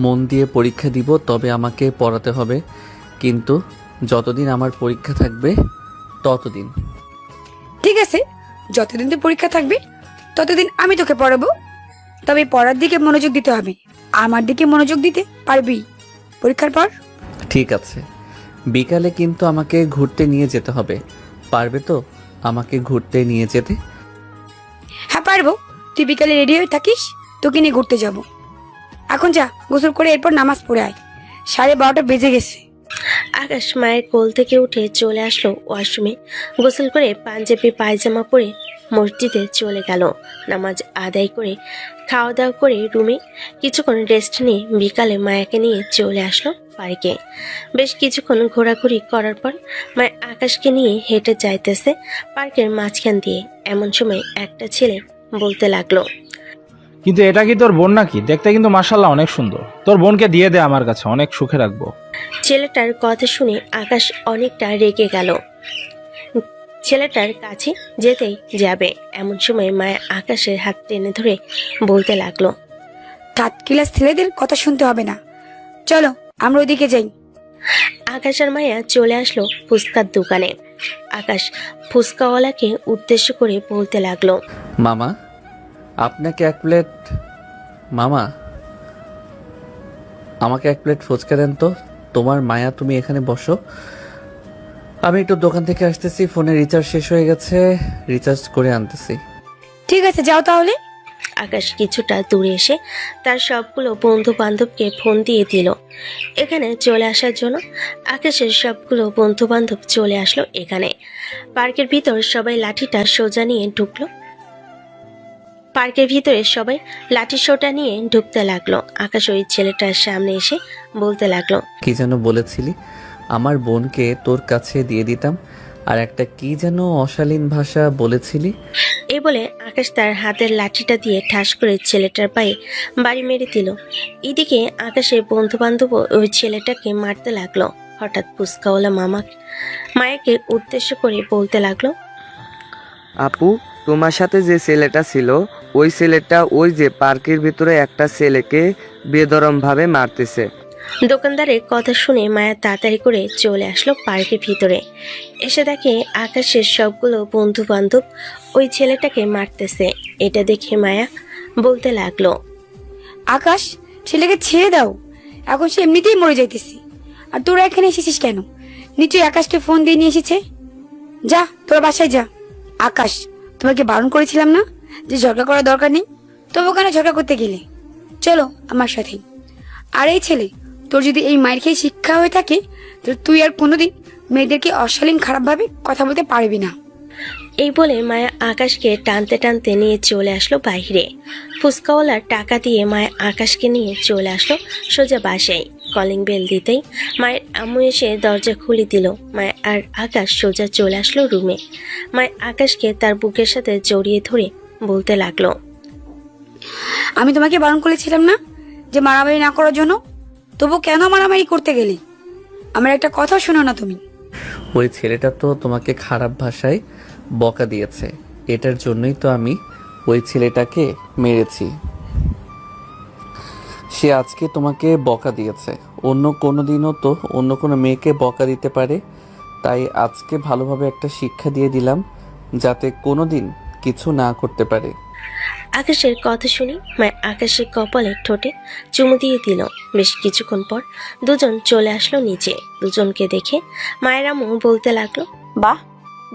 মন দিয়ে পরীক্ষা দিব, তবে আমাকে পড়াতে হবে। কিন্তু যতদিন আমার পরীক্ষা থাকবে ততদিন। ঠিক আছে, যতদিন তোর পরীক্ষা থাকবে ততদিন আমি তোকে পড়াবো, তবে পড়ার দিকে মনোযোগ দিতে হবে। আমার দিকে মনোযোগ দিতে পারবি পরীক্ষার পর? ঠিক আছে, বিকালে কিন্তু আমাকে ঘুরতে নিয়ে যেতে হবে। পারবে তো আমাকে ঘুরতে নিয়ে যেতে? হ্যাঁ পারবো, তুই বিকালে রেডি হয়ে থাকিস, তোকে নিয়ে ঘুরতে যাব। এখন যা, গোসল করে এরপর নামাজ পড়ে আয়, 12:30 বেজে গেছে। আকাশ মায়ের কোল থেকে উঠে চলে আসলো ওয়াশরুমে। গোসল করে পাঞ্জাবি পায়জামা পরে মসজিদে চলে গেল। নামাজ আদায় করে খাওয়া দাওয়া করে রুমে কিছুক্ষণ রেস্ট নিয়ে বিকালে মায়াকে নিয়ে চলে আসলো পার্কে। বেশ কিছুক্ষণ ঘোরাঘুরি করার পর মায়া আকাশকে নিয়ে হেঁটে যাইতেছে পার্কের মাঝখান দিয়ে। এমন সময় একটা ছেলে বলতে লাগলো, কিন্তু এটা কি তোর বোন নাকি? দেখতে কিন্তু মাশাআল্লাহ অনেক সুন্দর। তোর বোনকে দিয়ে দে আমার কাছে, অনেক সুখে রাখবো। ছেলেটার কথা শুনে আকাশ অনেকটা রেগে গেল। ছেলেটার কাছে যেতেই যাবে, এমন সময় মায়া আকাশের হাত টেনে ধরে বলতে লাগলো, থার্ড ক্লাস ছেলেদের কথা শুনতে হবে না, চলো আমরা ওইদিকে যাই। আকাশ আর মায়া চলে আসলো ফুচকার দোকানে। আকাশ ফুচকাওয়ালাকে উদ্দেশ্য করে বলতে লাগলো, মামা, আপনাকে এক প্লেট, মামা আমাকে এক প্লেট ফুচকা দেন তো। তোমার মায়া, তুমি এখানে বসো, আমি একটু দোকান থেকে আসতেছি। ফোনে রিচার্জ শেষ হয়ে গেছে, রিচার্জ করে আনতেছি। ঠিক আছে, যাও তাহলে। আকাশ কিছুটা দূরে এসে তার সবগুলো বন্ধু বান্ধবকে ফোন দিয়ে দিল এখানে চলে আসার জন্য। আকাশের সবগুলো বন্ধু বান্ধব চলে আসলো এখানে। পার্কের ভিতর সবাই লাঠিটা সোজা নিয়ে ঢুকলো। পার্কের ভিতরে সবাই লাঠি সোটা নিয়ে ঢুকতে লাগলো। আকাশ ওই ছেলেটার সামনে এসে বলতে লাগলো, কি যেন বলেছিলি? আমার বোনকে তোর কাছে দিয়ে দিতাম, আর একটা কি যেন অশালীন ভাষা বলেছিলি। এই বলে আকাশ তার হাতের লাঠিটা দিয়ে ঠাস করে ছেলেটার পায়ে বাড়ি মেরে দিল। এদিকে আকাশের বন্ধু বান্ধব ওই ছেলেটাকে মারতে লাগলো। হঠাৎ ফুচকাওয়ালা মায়াকে উদ্দেশ্য করে বলতে লাগলো, আপু, তোমার সাথে যে ছেলেটা ছিল ওই ছেলেটা ওই যে পার্কের ভিতরে একটা ছেলেকে বেদরমভাবে মারতেছে। দোকানদারের কথা শুনে মায়া তাড়াতাড়ি করে চলে আসলো পার্কের ভিতরে। এসে দেখে আকাশের সবগুলো বন্ধু বান্ধব ওই ছেলেটাকে মারতেছে। এটা দেখে মায়া বলতে লাগলো, আকাশ, ছেলেকে ছেড়ে দাও, এখন সে এমনিতেই মরে যাইতেছি। আর তোরা এখানে এসেছিস কেন? নিশ্চয়ই আকাশকে ফোন দিয়ে নিয়ে এসেছে। যা, তোরা বাসায় যা। আকাশ, তোমাকে বারণ করেছিলাম না যে ঝগড়া করার দরকার নেই? তবু কেন ঝগড়া করতে গেলে? চলো আমার সাথে। আর এই ছেলে, তোর যদি এই মায়ের খেয়ে শিক্ষা হয়ে থাকে, তো তুই আর কোনোদিন মেয়েদেরকে অশালীন খারাপভাবে কথা বলতে পারবি না। এই বলে মায়া আকাশকে টানতে টানতে নিয়ে চলে আসলো বাইরে। ফুচকাওয়ালার টাকা দিয়ে মায়া আকাশকে নিয়ে চলে আসলো সোজা বাসায়। কলিং বেল দিতেই মায়ের আম্মু এসে দরজা খুলে দিল। মায়া আর আকাশ সোজা চলে আসলো রুমে। মায়া আকাশকে তার বুকের সাথে জড়িয়ে ধরে বলতে লাগলো, আমি তোমাকে বারণ করেছিলাম না যে মারামারি না করার জন্য? তবু কেন মারামারি করতে গেলে? আমার একটা কথা শোনো না তুমি? ওই ছেলেটা তো তোমাকে খারাপ ভাষায় বকা দিয়েছে, এটার জন্যই তো আমি ওই ছেলেটাকে মেরেছি। সে আজকে তোমাকে বকা দিয়েছে, অন্য কোনো দিনও তো অন্য কোনো মেয়েকে বকা দিতে পারে, তাই আজকে ভালোভাবে একটা শিক্ষা দিয়ে দিলাম যাতে কোনো দিন কিছু না করতে পারে। আকাশের কথা শুনি মায়ের আকাশের কপালে ঠোঁটে চুমু দিয়ে দিল। বেশ কিছুক্ষণ পর দুজন চলে আসলো নিচে। দুজনকে দেখে মায়ের আম্মু বলতে লাগলো, বাহ,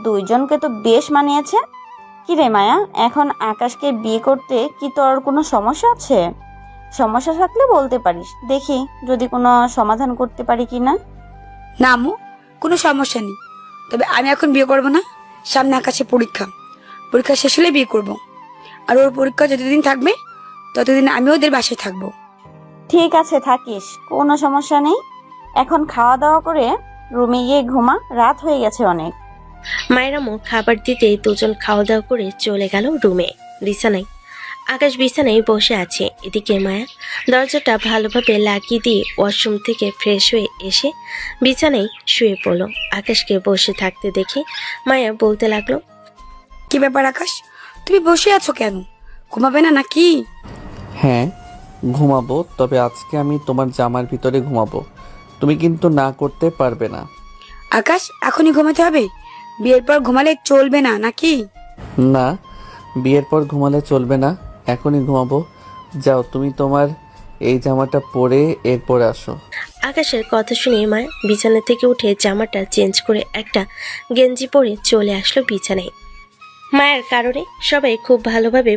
দুইজনকে তো বেশ মানিয়েছে। কি রে মায়া, এখন আকাশকে বিয়ে করতে কি তোর কোনো সমস্যা আছে? সমস্যা থাকলে বলতে পারিস, দেখি যদি কোনো সমাধান করতে পারি কিনা। না আম্মু, কোনো সমস্যা নেই, তবে আমি এখন বিয়ে করব না। সামনে আকাশে পরীক্ষা শেষ হলে বিয়ে করব। আর ওর পরীক্ষা যতদিন থাকবে ততদিন আমি ওদের বাসায় থাকবো। ঠিক আছে, থাকিস, কোনো সমস্যা নেই। এখন খাওয়া দাওয়া করে রুমে গিয়ে ঘুমা, রাত হয়ে গেছে অনেক। মায়ের আম্মু খাবার দিতে দুজন খাওয়া দাওয়া করে চলে গেল রুমে। বিছানায় আকাশ বিছানায় বসে আছে। এদিকে মায়া দরজাটা ভালোভাবে লাগিয়ে দিয়ে ওয়াশরুম থেকে ফ্রেশ হয়ে এসে বিছানায় শুয়ে পড়ল। আকাশকে বসে থাকতে দেখে মায়া বলতে লাগলো, কি ব্যাপার আকাশ, তুমি বসে আছো কেন? ঘুমাবে না নাকি? হ্যাঁ ঘুমাবো, তবে আজকে আমি তোমার জামার ভিতরে ঘুমাবো, তুমি কিন্তু না করতে পারবে না। আকাশ, এখনই ঘুমাতে হবে? বিয়ের পর ঘুমালে চলবে না নাকি? না, বিয়ের পর ঘুমালে চলবে না, এখনই ঘুমাবো। যাও তুমি তোমার এই জামাটা পরে এরপরে আসো। আকাশের কথা শুনে মায়া বিছানা থেকে উঠে জামাটা চেঞ্জ করে একটা গেঞ্জি পরে চলে আসলো বিছানায়। মায়ের কারণে সবাই খুব ভালোভাবে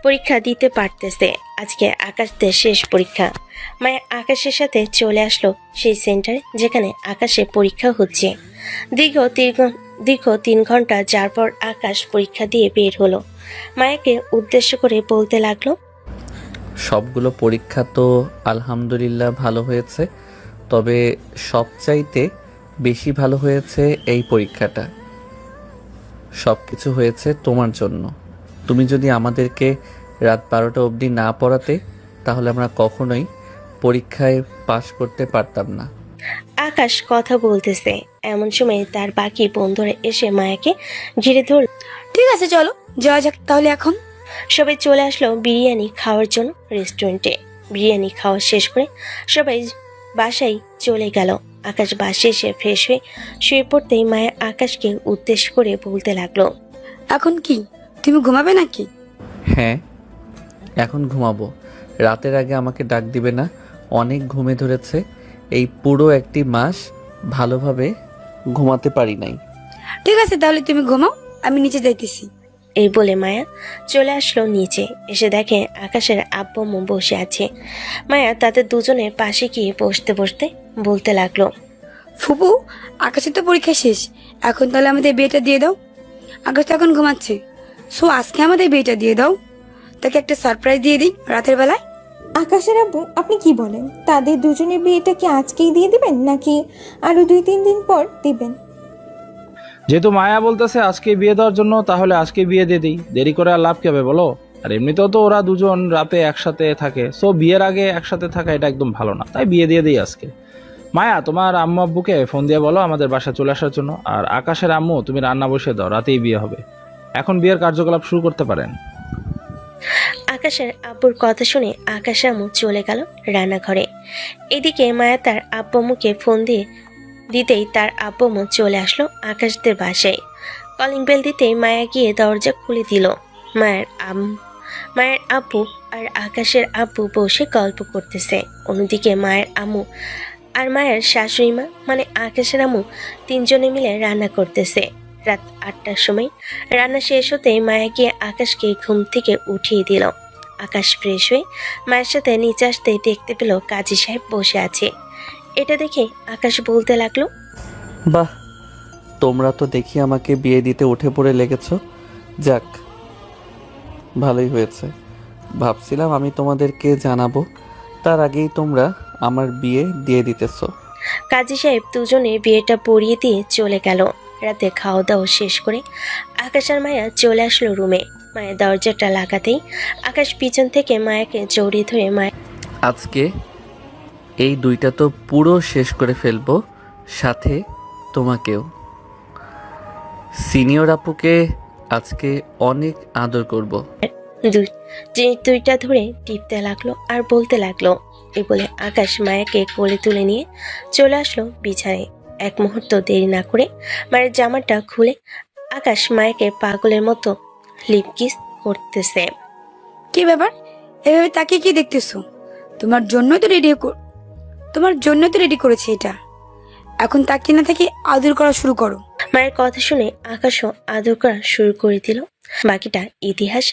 পরীক্ষা দিতে পারতেছে। আজকে আকাশদের শেষ পরীক্ষা। মায়া আকাশের সাথে চলে আসলো সেই সেন্টারে যেখানে আকাশের পরীক্ষা হচ্ছে। দীর্ঘ 3 ঘন্টা যার পর আকাশ পরীক্ষা দিয়ে বের হলো। মায়াকে উদ্দেশ্য করে বলতে লাগলো, সবগুলো পরীক্ষা তো আলহামদুলিল্লাহ ভালো হয়েছে, তবে সবচাইতে বেশি ভালো হয়েছে এই পরীক্ষাটা। সব কিছু হয়েছে তোমার জন্য। তুমি যদি আমাদেরকে রাত 12টা অবধি না পড়াতে তাহলে আমরা কখনোই পরীক্ষায় পাশ করতে পারতাম না। আকাশ কথা বলতেছে এমন সময় তার বাকি বন্ধুরা এসে মায়াকে ঘিরে ধরল। ঠিক আছে, চলো যাওয়া যাক তাহলে। এখন সবাই চলে আসলো বিরিয়ানি খাওয়ার জন্য রেস্টুরেন্টে। বিরিয়ানি খাওয়া শেষ করে সবাই বাসায় চলে গেল। আকাশ বাসে এসে ফ্রেশ হয়ে শুয়ে পড়তেই মায়া আকাশকে উদ্দেশ্য করে বলতে লাগলো, এখন কি তুমি ঘুমাবে নাকি? হ্যাঁ এখন ঘুমাবো, রাতের আগে আমাকে ডাক দিবে না, অনেক ঘুমে ধরেছে। এই পুরো 1 মাস ভালোভাবে ঘুমাতে পারি নাই। ঠিক আছে তাহলে তুমি ঘুমাও, আমি নিচে যাইতেছি। এই বলে মায়া চলে আসলো নিচে। এসে দেখে আকাশের আব্বু আম্মু বসে আছে। মায়া তাদের দুজনের পাশে গিয়ে বসতে বসতে বলতে লাগলো, ফুপু, আকাশের তো পরীক্ষা শেষ, এখন তাহলে আমাদের বিয়েটা দিয়ে দাও। আকাশ তো এখন ঘুমাচ্ছে, সো আজকে আমাদের বিয়েটা দিয়ে দাও। তাকে একটা সারপ্রাইজ দিয়ে দিই রাতের বেলায়। আকাশের আব্বু, আপনি কি বলেন? তাদের দুজনের বিয়েটা কি আজকেই দিয়ে দিবেন নাকি আরো 2-3 দিন পর দিবেন? যেহেতু মায়া বলতেছে আজকে বিয়ে দেওয়ার জন্য, তাহলে আজকে বিয়ে দিয়ে দিই। দেরি করে আর লাভ কি হবে বলো? আর এমনিতেও তো ওরা দুজন রাতে একসাথে থাকে, সো বিয়ের আগে একসাথে থাকা এটা একদম ভালো না, তাই বিয়ে দিয়ে দিই আজকে। মায়া, তোমার আম্মু আব্বুকে ফোন দিয়ে বলো আমাদের বাসায় চলে আসার জন্য। আর আকাশের আম্মু, তুমি রান্না বসিয়ে দাও, রাতেই বিয়ে হবে, এখন বিয়ের কার্যকলাপ শুরু করতে পারেন। আকাশের আব্বুর কথা শুনে আকাশ আম্মু চলে গেল রান্নাঘরে। এদিকে মায়া তার আব্বু আম্মুকে ফোন দিতেই তার আব্বু আম্মু চলে আসলো আকাশদের বাসায়। কলিং বেল দিতেই মায়া গিয়ে দরজা খুলে দিল। মায়ের আব্বু আর আকাশের আব্বু বসে গল্প করতেছে। অন্যদিকে মায়ের আম্মু আর মায়ের শাশুড়ি মা মানে আকাশের আম্মু 3 জনে মিলে রান্না করতেছে। রাত 8টার সময় রান্না শেষ হতেই মায়া গিয়ে আকাশকে ঘুম থেকে উঠিয়ে দিল। আকাশ ফ্রেশ হয়ে মায়ের সাথে নিচে আসতেই দেখতে পেল কাজী সাহেব বসে আছে। এটা দেখে আকাশ বলতে লাগলো, বাহ, তোমরা তো দেখি আমাকে বিয়ে দিতে উঠে পড়ে লেগেছ। যাক, ভালোই হয়েছে। ভাবছিলাম আমি তোমাদেরকে জানাবো, তার আগেই তোমরা আমার বিয়ে দিয়ে দিতেছো। কাজী সাহেব দুজনে বিয়েটা পড়িয়ে দিয়ে চলে গেল। রাতে খাওয়া দাওয়া শেষ করে আকাশ আর মায়া চলে আসলো রুমে। মায়া দরজাটা লাগাতেই আকাশ পিছন থেকে মায়াকে জড়িয়ে ধরে মায়া, আজকে এই 2টা তো পুরো শেষ করে ফেলবো, সাথে তোমাকেও। সিনিয়র আপুকে আজকে অনেক আদর করব। দুইটা ধরে টিপতে লাগলো আর বলতে লাগলো। এই বলে আকাশ মায়াকে কোলে তুলে নিয়ে চলে আসলো বিছানায়। এক মুহূর্ত দেরি না করে মায়ের জামাটা খুলে আকাশ মায়াকে পাগলের মতো লিপ কিস করতেছে। কি ব্যাপার, এভাবে তাকে কি দেখতেছো? তোমার জন্য তো রেডি করেছে এটা। এখন তাকে না থেকে আদর করা শুরু করো। মায়ের কথা শুনে আকাশও আদর করা শুরু করে দিল। বাকিটা ইতিহাস।